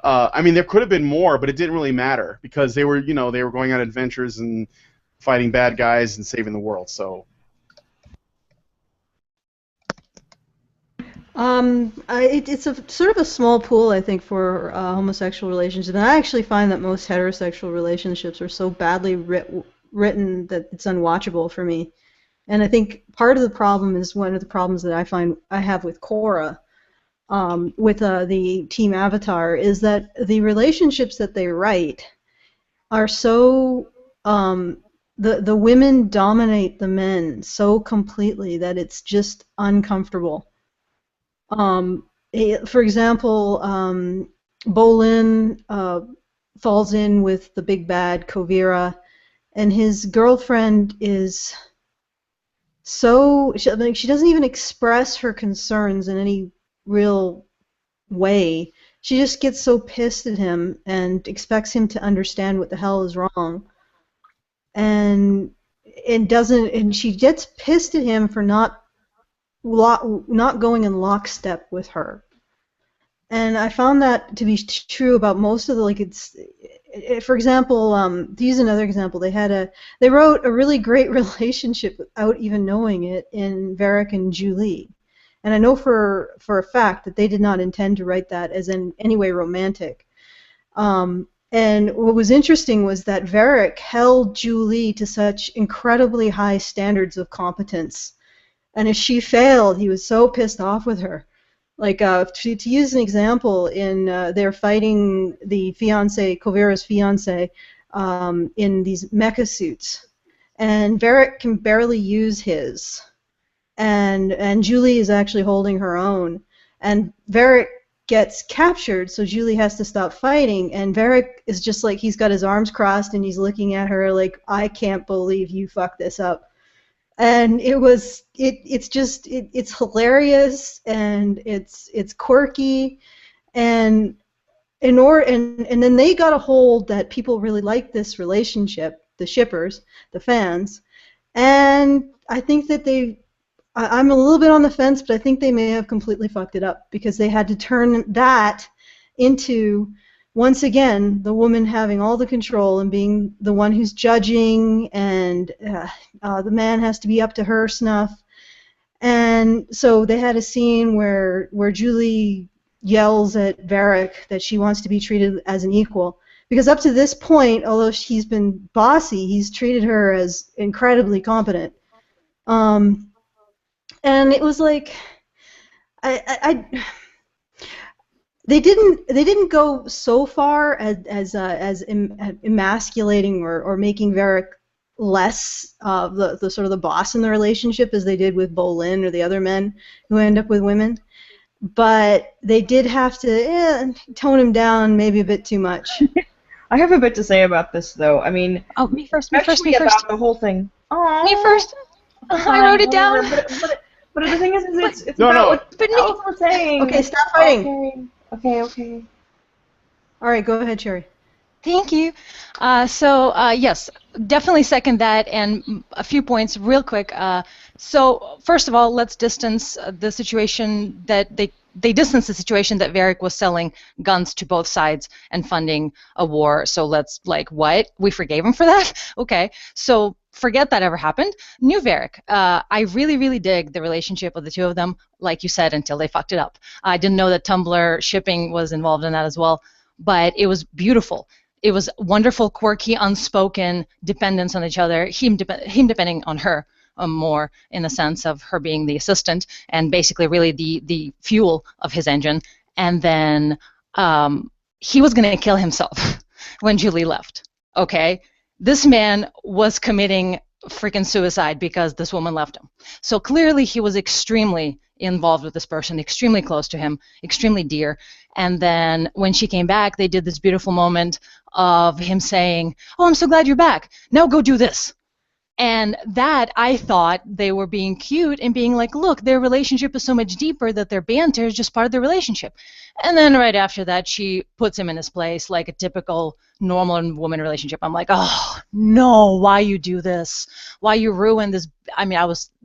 I mean, there could have been more, but it didn't really matter because they were going on adventures and fighting bad guys and saving the world. So. It's a sort of a small pool, I think, for homosexual relationships, and I actually find that most heterosexual relationships are so badly written that it's unwatchable for me. And I think part of the problem is one of the problems that I find I have with Korra, with the Team Avatar, is that the relationships that they write are so the women dominate the men so completely that it's just uncomfortable. For example, Bolin falls in with the big bad Kovira, and his girlfriend is she doesn't even express her concerns in any real way. She just gets so pissed at him and expects him to understand what the hell is wrong, and she gets pissed at him for not going in lockstep with her. And I found that to be true about most of the, for example, to use another example, they wrote a really great relationship without even knowing it in Varric and Julie. And I know for a fact that they did not intend to write that as in any way romantic. And And what was interesting was that Varric held Julie to such incredibly high standards of competence. And if she failed, he was so pissed off with her. Like, to use an example, they're fighting the fiance, Kovira's fiance, in these mecha suits. And Varric can barely use his. And Julie is actually holding her own. And Varric gets captured, so Julie has to stop fighting. And Varric is just like, he's got his arms crossed and he's looking at her like, I can't believe you fucked this up. And it's hilarious, and it's quirky, and then they got a hold that people really liked this relationship, the shippers, the fans, and I think that I'm a little bit on the fence, but I think they may have completely fucked it up because they had to turn that into, once again, the woman having all the control and being the one who's judging, and the man has to be up to her snuff. And so they had a scene where Julie yells at Varric that she wants to be treated as an equal. Because up to this point, although he's been bossy, he's treated her as incredibly competent. And it was like, they didn't go so far as emasculating or making Varric less the sort of the boss in the relationship as they did with Bolin or the other men who end up with women. But they did have to tone him down maybe a bit too much. I have a bit to say about this, though. I mean, me first. About the whole thing. Aww. Me first. I wrote it down. But the thing is it's No, about no. what Alice was saying. Okay, stop fighting. Okay. All right, go ahead, Cherry. Thank you. Yes, definitely second that, and a few points real quick. So first of all, let's distance the situation that they distanced the situation that Varric was selling guns to both sides and funding a war. So let's, what? We forgave him for that? Okay. So forget that ever happened. New Varric. I really, really dig the relationship of the two of them, like you said, until they fucked it up. I didn't know that Tumblr shipping was involved in that as well, but it was beautiful. It was wonderful, quirky, unspoken dependence on each other, him depending on her. More in the sense of her being the assistant and basically really the fuel of his engine. And then he was going to kill himself when Julie left. Okay? This man was committing freaking suicide because this woman left him. So clearly he was extremely involved with this person, extremely close to him, extremely dear. And then when she came back, they did this beautiful moment of him saying, "Oh, I'm so glad you're back. Now go do this." And that, I thought they were being cute and being like, look, their relationship is so much deeper that their banter is just part of their relationship. And then right after that, she puts him in his place like a typical normal woman relationship. I'm like, oh, no, why you do this? Why you ruin this? I mean,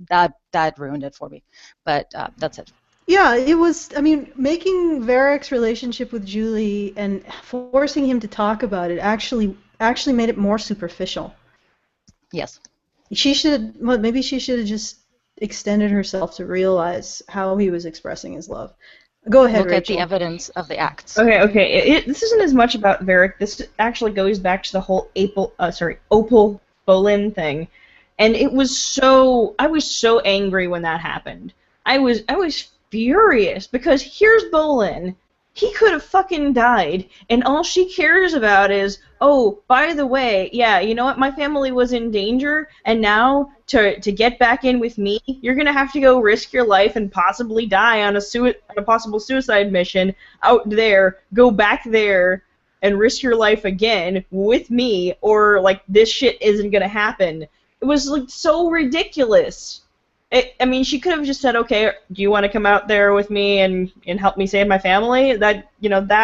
that ruined it for me. But that's it. Yeah, it was, making Varric's relationship with Julie and forcing him to talk about it actually made it more superficial. Yes. Maybe she should have just extended herself to realize how he was expressing his love. Go ahead, Look Rachel. at the evidence of the acts. Okay. This isn't as much about Varric. This actually goes back to the whole Opal Bolin thing, and I was so angry when that happened. I was furious because here's Bolin. He could have fucking died, and all she cares about is, oh, by the way, yeah, you know what? My family was in danger, and now to get back in with me, you're gonna have to go risk your life and possibly die on a possible suicide mission out there. Go back there and risk your life again with me, or this shit isn't gonna happen. It was so ridiculous. She could have just said, okay, do you want to come out there with me and help me save my family? That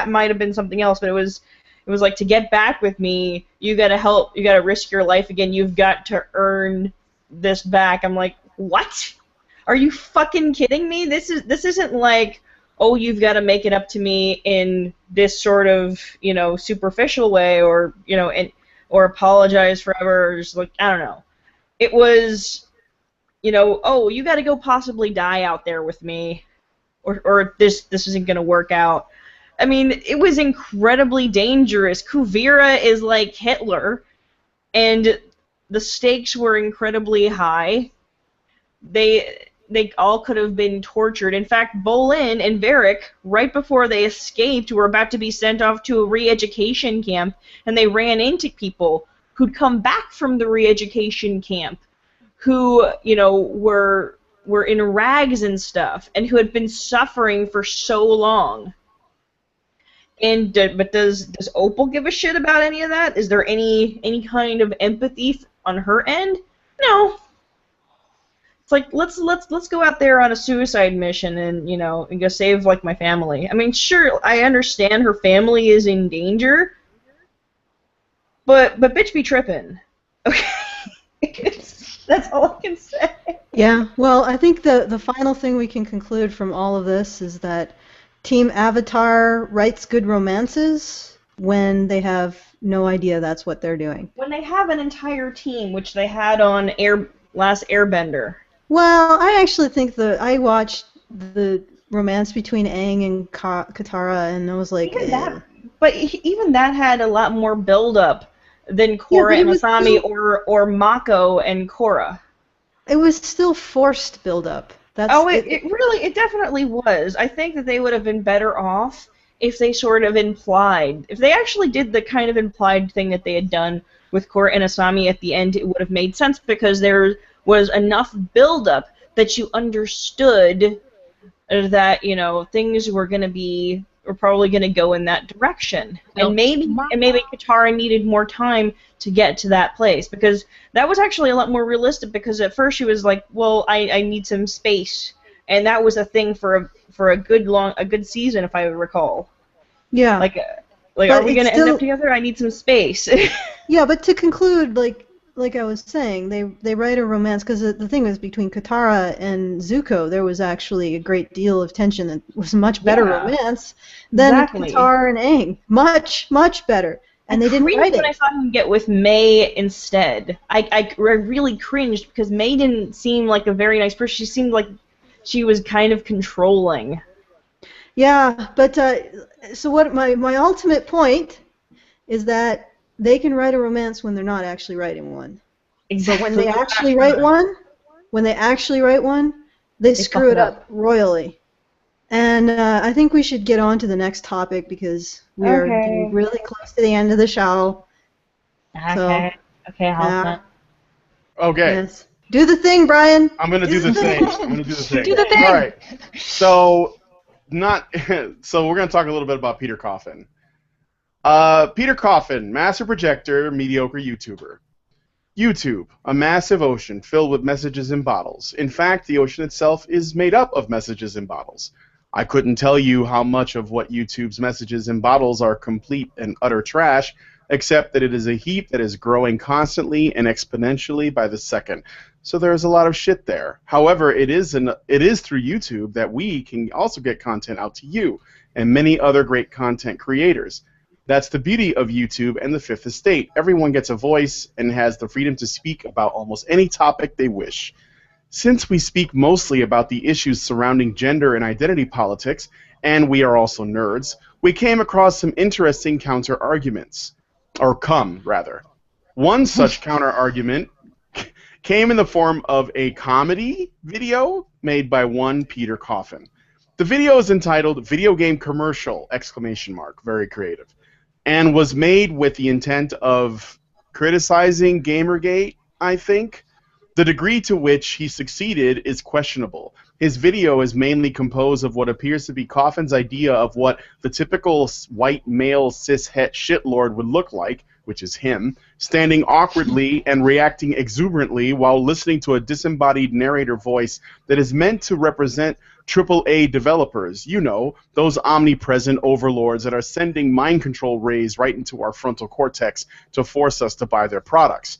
might have been something else, but it was to get back with me, you gotta risk your life again, you've got to earn this back. I'm like, what? Are you fucking kidding me? This isn't like, oh, you've got to make it up to me in this sort of, superficial way, or, or apologize forever, or just I don't know. It was, oh, you got to go possibly die out there with me, or this isn't going to work out. I mean, it was incredibly dangerous. Kuvira is like Hitler, and the stakes were incredibly high. They all could have been tortured. In fact, Bolin and Varric, right before they escaped, were about to be sent off to a re-education camp, and they ran into people who'd come back from the re-education camp, who, you know, were in rags and stuff, and who had been suffering for so long. And but does Opal give a shit about any of that? Is there any kind of empathy on her end? No. It's like let's go out there on a suicide mission and, you know, and go save like my family. I mean, sure, I understand her family is in danger, but bitch be tripping. Okay. That's all I can say. Yeah, well, I think the final thing we can conclude from all of this is that Team Avatar writes good romances when they have no idea that's what they're doing. When they have an entire team, which they had on Last Airbender. Well, I actually think I watched the romance between Aang and Katara, and I was like, Even that had a lot more build-up than Korra and Asami or Mako and Korra. It was still forced build-up. It definitely was. I think that they would have been better off if they sort of implied. If they actually did the kind of implied thing that they had done with Korra and Asami at the end, it would have made sense because there was enough build-up that you understood that, you know, things were probably going to go in that direction. And maybe Katara needed more time to get to that place, because that was actually a lot more realistic, because at first she was like, well, I need some space. And that was a thing for a good season, if I recall. Yeah. Like are we going to end up together? I need some space. Yeah, but to conclude, like I was saying, they write a romance, because the thing was, between Katara and Zuko, there was actually a great deal of tension and was much better romance than Katara and Aang. Much, much better. And they didn't write it. When I saw him get with May instead, I really cringed, because May didn't seem like a very nice person. She seemed like she was kind of controlling. Yeah, but so what? My ultimate point is that they can write a romance when they're not actually writing one. Exactly. But when they actually write one, they screw it up royally. And I think we should get on to the next topic, because we're getting really close to the end of the show. Okay. Alison. Okay. Yes. Do the thing, Brian. I'm gonna do the thing. Do the thing. All right. So we're gonna talk a little bit about Peter Coffin. Peter Coffin, master projector, mediocre YouTuber. YouTube, a massive ocean filled with messages in bottles. In fact, the ocean itself is made up of messages in bottles. I couldn't tell you how much of what YouTube's messages in bottles are complete and utter trash, except that it is a heap that is growing constantly and exponentially by the second. So there's a lot of shit there. However, it is through YouTube that we can also get content out to you and many other great content creators. That's the beauty of YouTube and the Fifth Estate. Everyone gets a voice and has the freedom to speak about almost any topic they wish. Since we speak mostly about the issues surrounding gender and identity politics, and we are also nerds, we came across some interesting counter-arguments. One such counter-argument came in the form of a comedy video made by one Peter Coffin. The video is entitled Video Game Commercial! Very creative. And was made with the intent of criticizing Gamergate, I think. The degree to which he succeeded is questionable. His video is mainly composed of what appears to be Coffin's idea of what the typical white male cis-het shitlord would look like, which is him, standing awkwardly and reacting exuberantly while listening to a disembodied narrator voice that is meant to represent AAA developers, you know, those omnipresent overlords that are sending mind control rays right into our frontal cortex to force us to buy their products.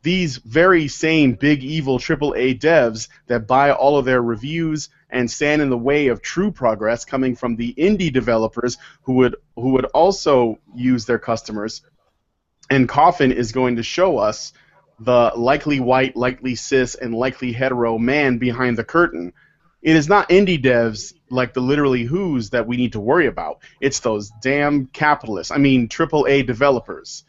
These very same big evil AAA devs that buy all of their reviews and stand in the way of true progress coming from the indie developers who would also use their customers. And Coffin is going to show us the likely white, likely cis, and likely hetero man behind the curtain. It is not indie devs like the literally who's that we need to worry about. It's those damn capitalists. I mean, AAA developers.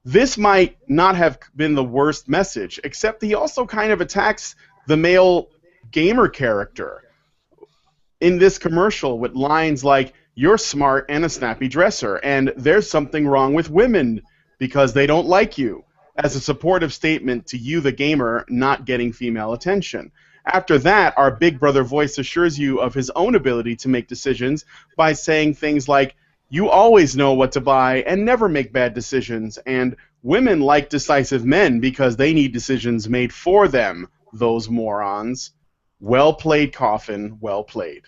This might not have been the worst message, except he also kind of attacks the male gamer character in this commercial with lines like, "You're smart and a snappy dresser," and "There's something wrong with women because they don't like you," as a supportive statement to you, the gamer, not getting female attention. After that, our big brother voice assures you of his own ability to make decisions by saying things like, "You always know what to buy and never make bad decisions," and "Women like decisive men because they need decisions made for them, those morons." Well played, Coffin, well played.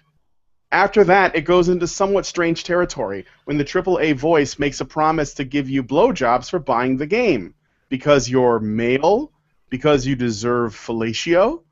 After that, it goes into somewhat strange territory when the AAA voice makes a promise to give you blowjobs for buying the game. Because you're male? Because you deserve fellatio?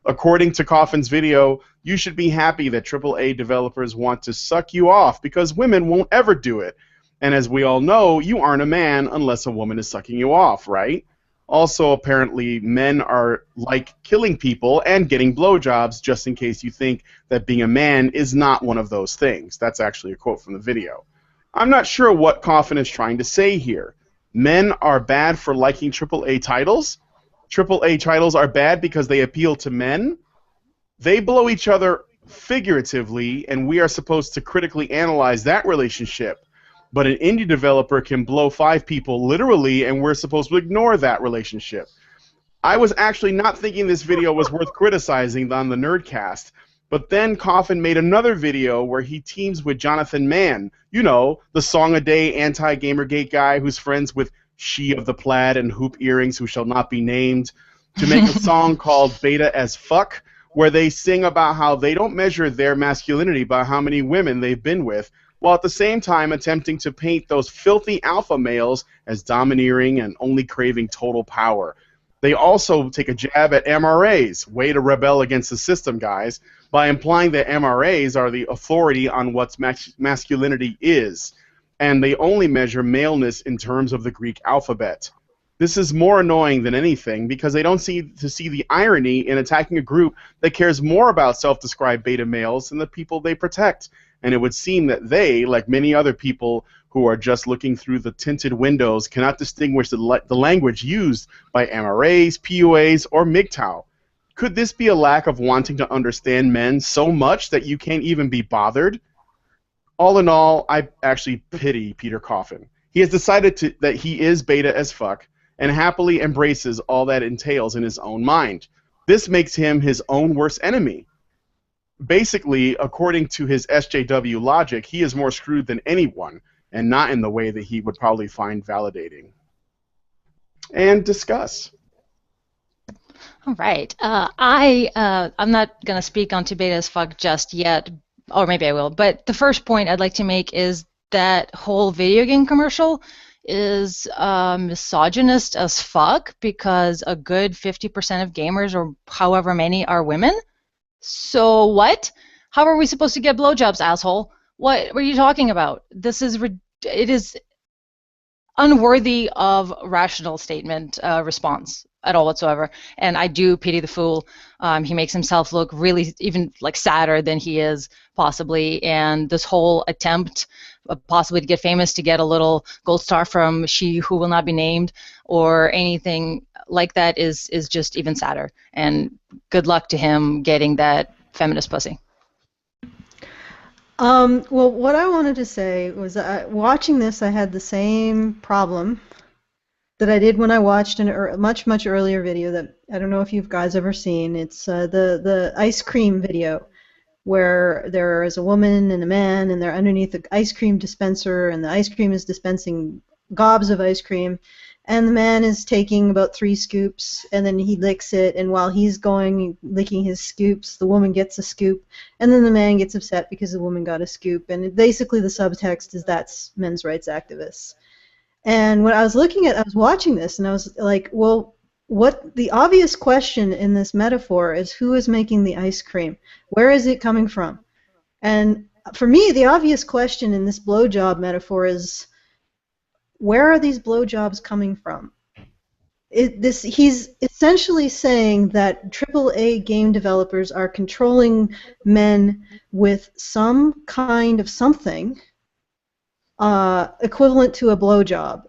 According to Coffin's video, you should be happy that AAA developers want to suck you off because women won't ever do it. And as we all know, you aren't a man unless a woman is sucking you off, right? Also, apparently, men are like killing people and getting blowjobs, just in case you think that being a man is not one of those things. That's actually a quote from the video. I'm not sure what Coffin is trying to say here. Men are bad for liking AAA titles? AAA titles are bad because they appeal to men? They blow each other figuratively, and we are supposed to critically analyze that relationship. But an indie developer can blow 5 people literally, and we're supposed to ignore that relationship. I was actually not thinking this video was worth criticizing on the Nerdcast, but then Coffin made another video where he teams with Jonathan Mann, you know, the song-a-day anti-Gamergate guy who's friends with She of the Plaid and Hoop Earrings who shall not be named, to make a song called Beta as Fuck, where they sing about how they don't measure their masculinity by how many women they've been with, while at the same time attempting to paint those filthy alpha males as domineering and only craving total power. They also take a jab at MRAs, way to rebel against the system, guys, by implying that MRAs are the authority on what masculinity is, and they only measure maleness in terms of the Greek alphabet. This is more annoying than anything because they don't see the irony in attacking a group that cares more about self-described beta males than the people they protect. And it would seem that they, like many other people who are just looking through the tinted windows, cannot distinguish the language used by MRAs, PUAs, or MGTOW. Could this be a lack of wanting to understand men so much that you can't even be bothered? All in all, I actually pity Peter Coffin. He has decided that he is beta as fuck and happily embraces all that entails in his own mind. This makes him his own worst enemy. Basically, according to his SJW logic, he is more screwed than anyone, and not in the way that he would probably find validating. And discuss. All right. I'm not going to speak on Beta as fuck just yet, or maybe I will. But the first point I'd like to make is that whole video game commercial is misogynist as fuck because a good 50% of gamers, or however many, are women. So what? How are we supposed to get blowjobs, asshole? What are you talking about? It is unworthy of rational statement response at all whatsoever. And I do pity the fool. He makes himself look really even like sadder than he is possibly. And this whole attempt possibly to get famous, to get a little gold star from She Who Will Not Be Named or anything like that is just even sadder. And good luck to him getting that feminist pussy. Well, what I wanted to say was watching this, I had the same problem that I did when I watched a much earlier video that I don't know if you guys ever seen. It's the ice cream video where there is a woman and a man and they're underneath the ice cream dispenser and the ice cream is dispensing gobs of ice cream. And the man is taking about 3 scoops, and then he licks it, and while he's licking his scoops, the woman gets a scoop, and then the man gets upset because the woman got a scoop. And basically the subtext is that's men's rights activists. And when I was watching this, and I was like, well, what the obvious question in this metaphor is who is making the ice cream? Where is it coming from? And for me, the obvious question in this blowjob metaphor is, where are these blowjobs coming from? He's essentially saying that AAA game developers are controlling men with some kind of something equivalent to a blowjob.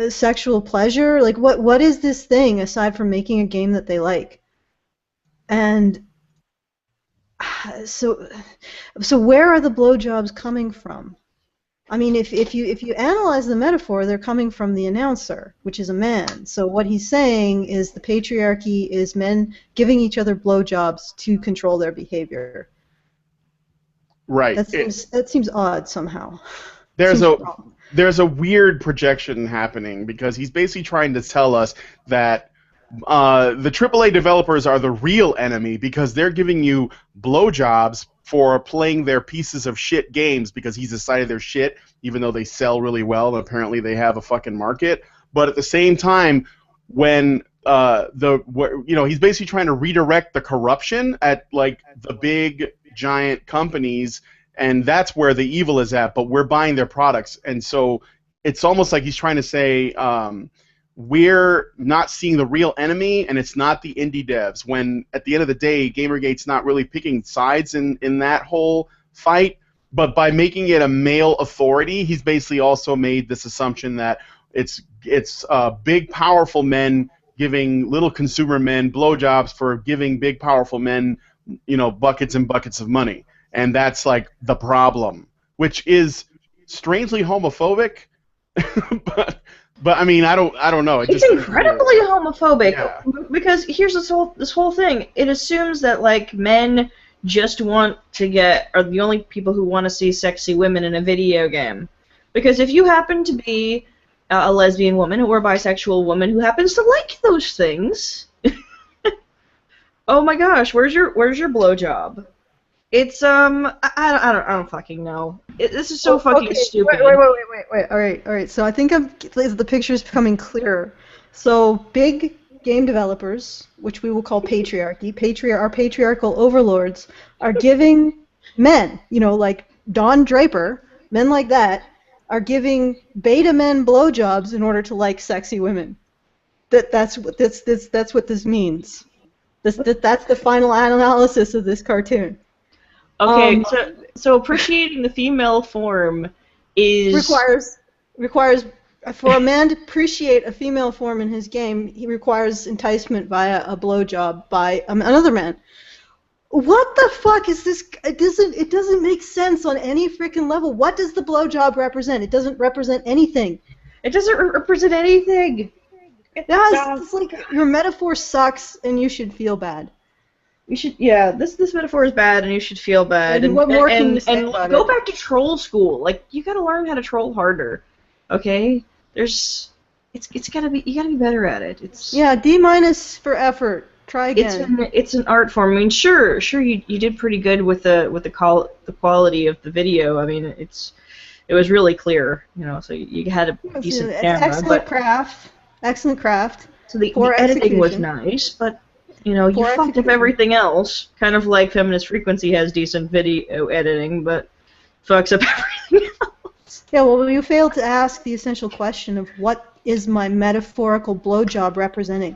Sexual pleasure? Like, what is this thing aside from making a game that they like? And so where are the blowjobs coming from? I mean, if you analyze the metaphor, they're coming from the announcer, which is a man. So what he's saying is the patriarchy is men giving each other blowjobs to control their behavior. Right. That seems odd somehow. There's a weird projection happening because he's basically trying to tell us that the AAA developers are the real enemy because they're giving you blowjobs for playing their pieces of shit games because he's decided they're shit, even though they sell really well and apparently they have a fucking market. But at the same time, when he's basically trying to redirect the corruption at like the big giant companies, and that's where the evil is at. But we're buying their products, and so it's almost like he's trying to say we're not seeing the real enemy, and it's not the indie devs. When at the end of the day, Gamergate's not really picking sides in that whole fight. But by making it a male authority, he's basically also made this assumption that it's big, powerful men giving little consumer men blowjobs for giving big, powerful men, buckets and buckets of money. And that's like the problem, which is strangely homophobic. But I mean, I don't know. It's incredibly homophobic because here's this whole thing. It assumes that like men just are the only people who want to see sexy women in a video game. Because if you happen to be a lesbian woman or a bisexual woman who happens to like those things, oh my gosh, where's your blowjob? It's I don't fucking know. This is so fucking stupid. Wait. All right. So I think the picture's becoming clearer. So big game developers, which we will call patriarchy, our patriarchal overlords, are giving men, like Don Draper, men like that, are giving beta men blowjobs in order to like sexy women. That's what this means. That's the final analysis of this cartoon. Okay, so appreciating the female form requires for a man to appreciate a female form in his game, he requires enticement via a blowjob by another man. What the fuck is this? It doesn't make sense on any freaking level. What does the blowjob represent? It doesn't represent anything. It doesn't represent anything. It's like your metaphor sucks and you should feel bad. You should, this metaphor is bad, and you should feel bad. And what more can you say about go it? back to troll school. Like, you gotta learn how to troll harder. Okay? You gotta be better at it. D- for effort. Try again. It's an art form. I mean, sure, you did pretty good with the quality of the video. I mean, it was really clear, so you had a decent camera. Excellent craft. So the editing was nice, but. You fucked up everything else. Kind of like Feminist Frequency has decent video editing, but fucks up everything else. Yeah, well, you failed to ask the essential question of what is my metaphorical blowjob representing?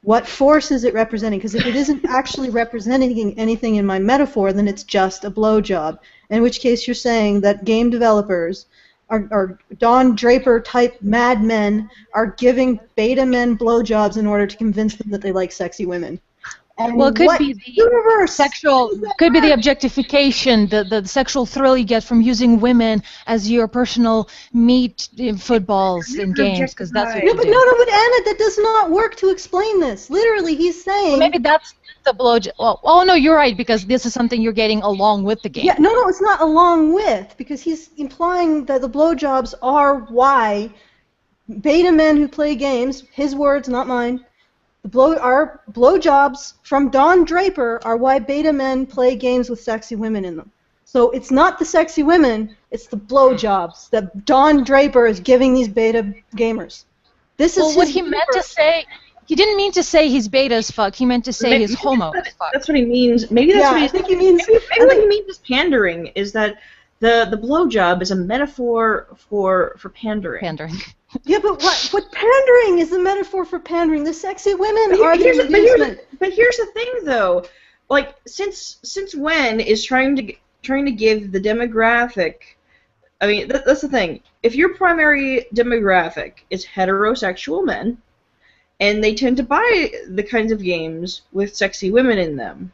What force is it representing? Because if it isn't actually representing anything in my metaphor, then it's just a blowjob. In which case you're saying that game developers are Don Draper-type madmen are giving beta men blowjobs in order to convince them that they like sexy women. And well, it could be the objectification, the sexual thrill you get from using women as your personal meat footballs in games, because that's what you do. But Anna, that does not work to explain this. Literally, he's saying... Well, maybe that's the blowjob. Oh, no, you're right, because this is something you're getting along with the game. Yeah, no, it's not along with, because he's implying that the blowjobs are why beta men who play games, his words, not mine, our blowjobs from Don Draper are why beta men play games with sexy women in them. So it's not the sexy women, it's the blowjobs that Don Draper is giving these beta gamers. This is what he meant to say. He didn't mean to say he's beta as fuck. He meant to say he's homo as fuck. That's what he means. Maybe that's what I think he means. Maybe what he means is pandering. Is that The blowjob is a metaphor for pandering. Pandering. Yeah, but what pandering is a metaphor for pandering? The sexy women are the Here's inducement. but here's the thing, though. Like, since when is trying to give the demographic? I mean, that's the thing. If your primary demographic is heterosexual men, and they tend to buy the kinds of games with sexy women in them,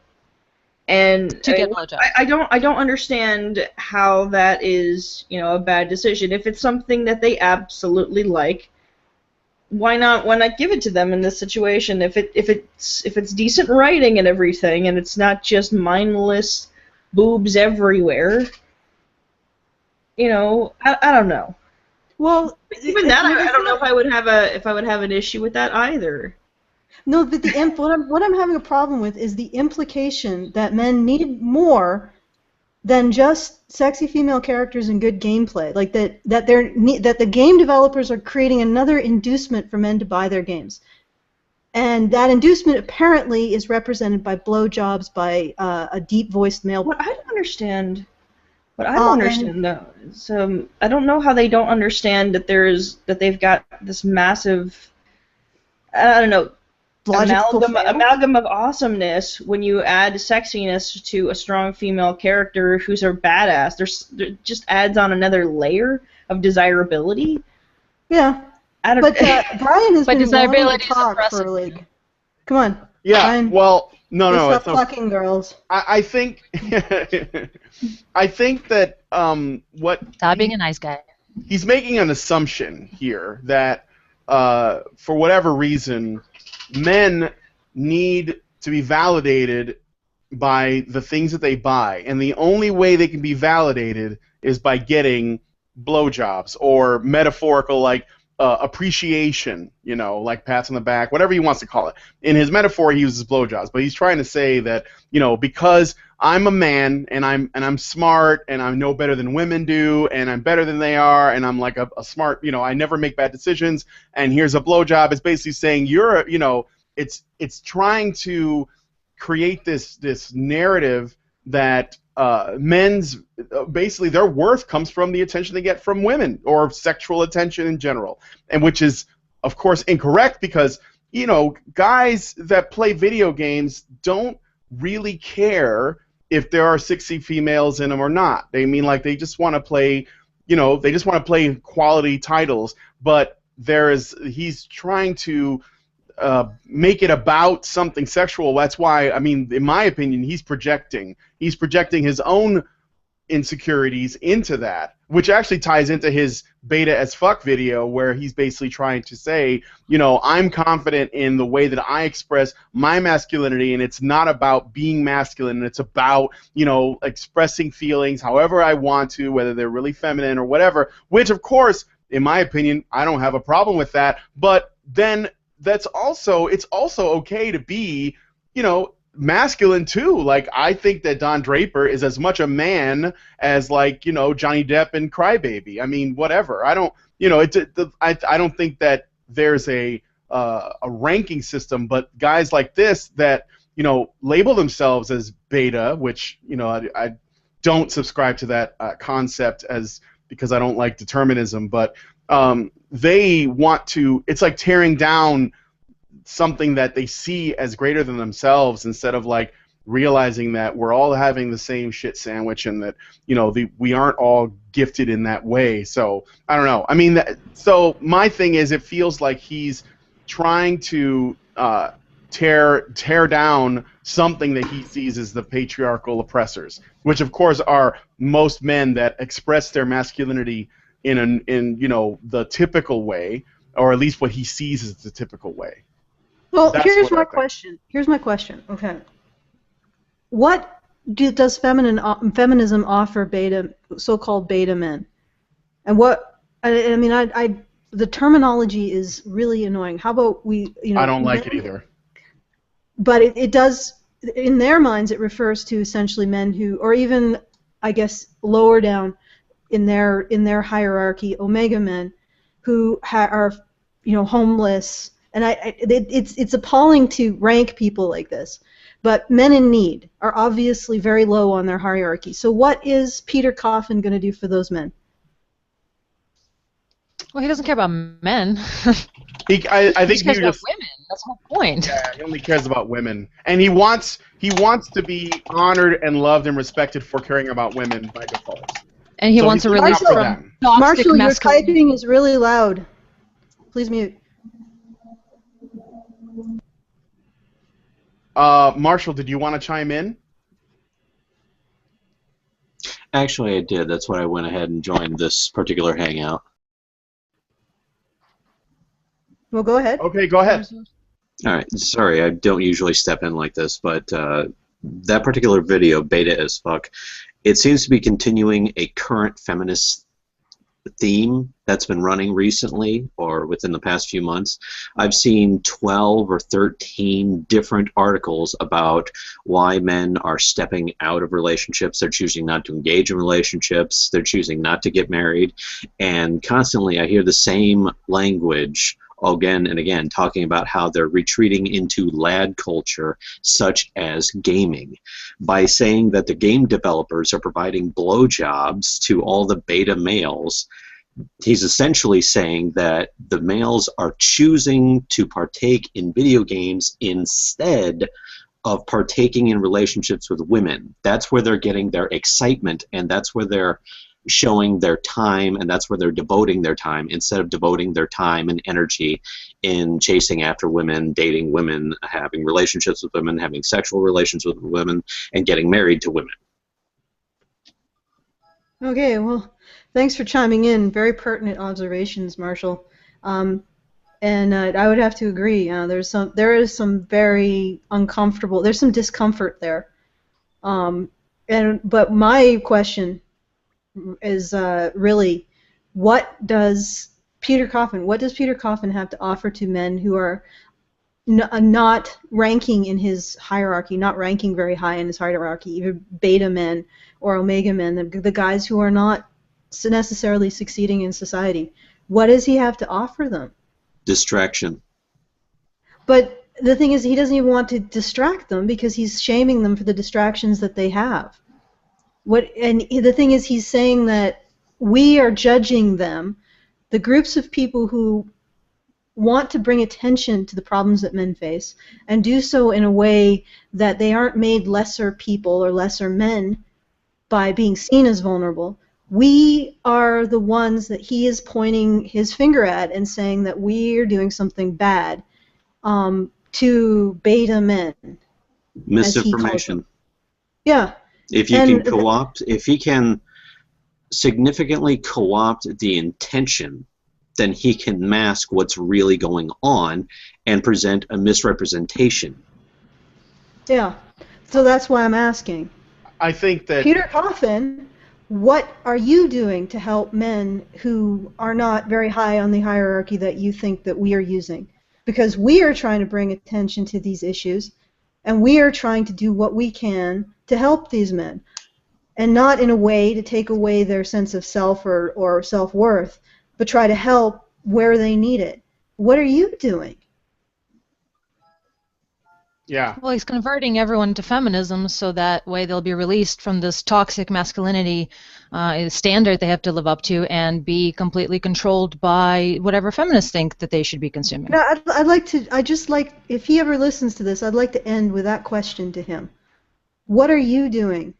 and To get blowjobs. I don't understand how that is, a bad decision. If it's something that they absolutely like, why not give it to them in this situation? If it's decent writing and everything, and it's not just mindless boobs everywhere, I don't know. Well, Even that, I don't know if I would have an issue with that either. No, but what I'm having a problem with is the implication that men need more than just sexy female characters and good gameplay. Like that the game developers are creating another inducement for men to buy their games, and that inducement apparently is represented by blowjobs, by a deep-voiced male. What I don't understand though is I don't know how they don't understand that they've got this massive, I don't know, amalgam of awesomeness when you add sexiness to a strong female character who's a badass. There just adds on another layer of desirability. Yeah, Brian has been wanting to talk for like. Come on. Yeah. Brian, Well, no. Stop fucking girls. I think I think that what Stop being a nice guy. he's making an assumption here that for whatever reason, men need to be validated by the things that they buy, and the only way they can be validated is by getting blowjobs or metaphorical like appreciation, like pats on the back, whatever he wants to call it. In his metaphor, he uses blowjobs, but he's trying to say that because I'm a man and I'm smart and I know better than women do and I'm better than they are and I'm like a smart, I never make bad decisions and here's a blowjob. It's basically saying it's trying to create this narrative that men's basically their worth comes from the attention they get from women or sexual attention in general, and which is of course incorrect because guys that play video games don't really care if there are sexy females in them or not. They just want to play, they just want to play quality titles, but he's trying to make it about something sexual. That's why, in my opinion, he's projecting his own insecurities into that, which actually ties into his beta as fuck video where he's basically trying to say, I'm confident in the way that I express my masculinity, and it's not about being masculine, it's about, expressing feelings however I want to, whether they're really feminine or whatever, which of course, in my opinion, I don't have a problem with that, but then it's also okay to be, masculine too. Like, I think that Don Draper is as much a man as Johnny Depp and Crybaby. Whatever. I don't, I don't think that there's a ranking system, but guys like this that label themselves as beta, which I don't subscribe to that concept because I don't like determinism, but they want to, it's like tearing down something that they see as greater than themselves instead of realizing that we're all having the same shit sandwich and that we aren't all gifted in that way. So I don't know. So my thing is, it feels like he's trying to tear down something that he sees as the patriarchal oppressors, which of course are most men that express their masculinity in the typical way, or at least what he sees as the typical way. Well, here's my question. Okay. What does feminism offer so-called beta men? And the terminology is really annoying. How about we, I don't like it either. But it does, in their minds, it refers to essentially men who, or even, I guess, lower down in their hierarchy, omega men, who are, homeless. And it's appalling to rank people like this. but men in need are obviously very low on their hierarchy. So what is Peter Coffin going to do for those men? Well, he doesn't care about men. I think He he cares about just women. That's the whole point. yeah, he only cares about women, and he wants to be honored and loved and respected for caring about women by default. And he So wants he's to looking release out for from them. toxic Marshall, your masculinity. typing is really loud. Please mute. Marshall, did you want to chime in? Actually, I did. That's why I went ahead and joined this particular hangout. Well, go ahead. Okay, go ahead. All right. Sorry, I don't usually step in like this, but that particular video, beta as fuck, it seems to be continuing a current feminist theme that's been running recently or within the past few months. I've seen 12 or 13 different articles about why men are stepping out of relationships. They're choosing not to engage in relationships. They're choosing not to get married. And constantly I hear the same language again and again, talking about how they're retreating into lad culture, such as gaming, by saying that the game developers are providing blowjobs to all the beta males. He's essentially saying that the males are choosing to partake in video games instead of partaking in relationships with women. That's where they're getting their excitement, and that's where they're showing their time, and that's where they're devoting their time, instead of devoting their time and energy in chasing after women, dating women, having relationships with women, having sexual relations with women, and getting married to women. Okay, well, thanks for chiming in. Very pertinent observations, Marshall. And I would have to agree. There is some very uncomfortable. There's some discomfort there. But my question is really, what does Peter Coffin have to offer to men who are not ranking in his hierarchy, not ranking very high in his hierarchy, either beta men or omega men, the guys who are not necessarily succeeding in society? What does he have to offer them? Distraction. But the thing is, he doesn't even want to distract them because he's shaming them for the distractions that they have. And the thing is, he's saying that we are judging them, the groups of people who want to bring attention to the problems that men face, and do so in a way that they aren't made lesser people or lesser men by being seen as vulnerable. We are the ones that he is pointing his finger at and saying that we are doing something bad to beta men. Misinformation. Yeah. If he can significantly co-opt the intention, then he can mask what's really going on and present a misrepresentation. Yeah. So that's why I'm asking. I think that Peter Coffin, what are you doing to help men who are not very high on the hierarchy that you think that we are using? Because we are trying to bring attention to these issues, and we are trying to do what we can to help these men, and not in a way to take away their sense of self or self-worth, but try to help where they need it. What are you doing? yeah. Well, he's converting everyone to feminism so that way they'll be released from this toxic masculinity standard they have to live up to and be completely controlled by whatever feminists think that they should be consuming. Now, if he ever listens to this, I'd like to end with that question to him. What are you doing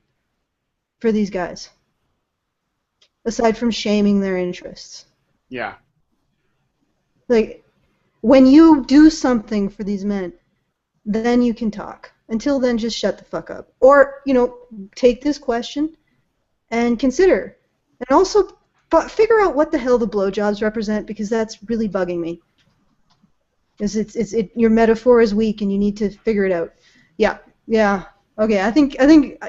for these guys, aside from shaming their interests? Yeah. Like, when you do something for these men, then you can talk. Until then, just shut the fuck up. Or, take this question and consider. And also figure out what the hell the blowjobs represent, because that's really bugging me. Because your metaphor is weak and you need to figure it out. Yeah. Okay, I think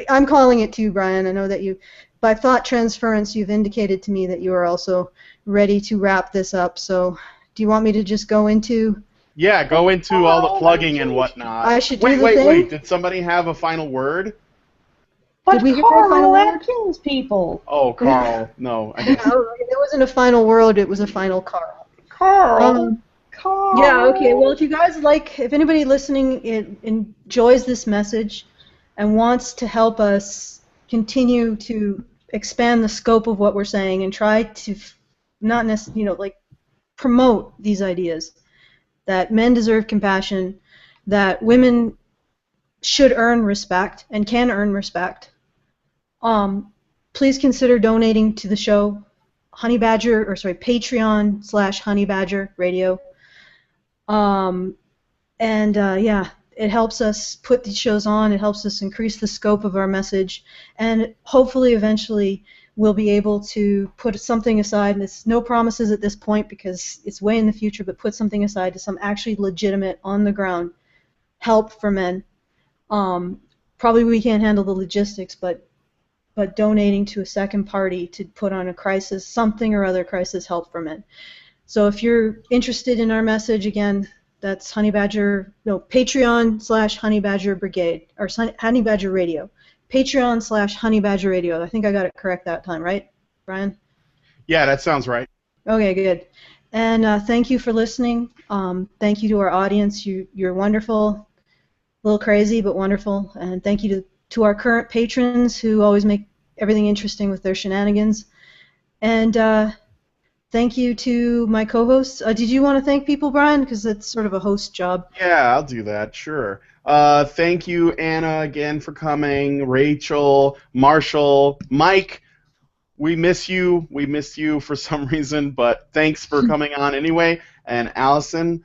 I'm calling it too, Brian. I know that by thought transference, you've indicated to me that you are also ready to wrap this up. So, do you want me to just go into... Yeah, go into all the plugging and whatnot. I should do Wait. Did somebody have a final word? But Did we hear a final Carl word? Atkins, people. Oh, Carl. No, I guess. It wasn't a final word, it was a final Carl. Carl. Yeah, okay. Well, if you guys like, if anybody listening enjoys this message and wants to help us continue to expand the scope of what we're saying and try to not necessarily, like promote these ideas that men deserve compassion, that women should earn respect and can earn respect, please consider donating to the show, Patreon/Honey Badger Radio. Yeah, it helps us put these shows on. It helps us increase the scope of our message, and hopefully, eventually, we'll be able to put something aside. And it's no promises at this point because it's way in the future, but put something aside to some actually legitimate, on-the-ground help for men. Probably we can't handle the logistics, but donating to a second party to put on a crisis, something or other crisis help for men. So if you're interested in our message, again, that's Patreon/Honey Badger Brigade, or Honey Badger Radio. Patreon/Honey Badger Radio. I think I got it correct that time, right, Brian? Yeah, that sounds right. Okay, good. And thank you for listening. Thank you to our audience. You're wonderful. A little crazy, but wonderful. And thank you to our current patrons who always make everything interesting with their shenanigans. And thank you to my co-hosts. Did you want to thank people, Brian? Because it's sort of a host job. Yeah, I'll do that, sure. Thank you, Anna, again for coming. Rachel, Marshall, Mike, we miss you. We missed you for some reason, but thanks for coming on anyway. And Alison.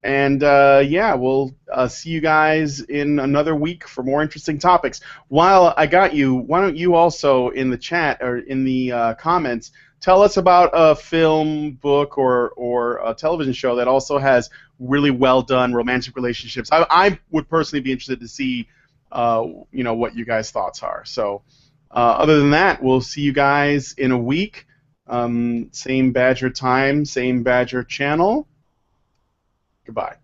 Yeah, we'll see you guys in another week for more interesting topics. While I got you, why don't you also in the chat or in the comments tell us about a film, book, or a television show that also has really well done romantic relationships. I would personally be interested to see, what you guys' thoughts are. So, other than that, we'll see you guys in a week. Same Badger time, same Badger channel. Goodbye.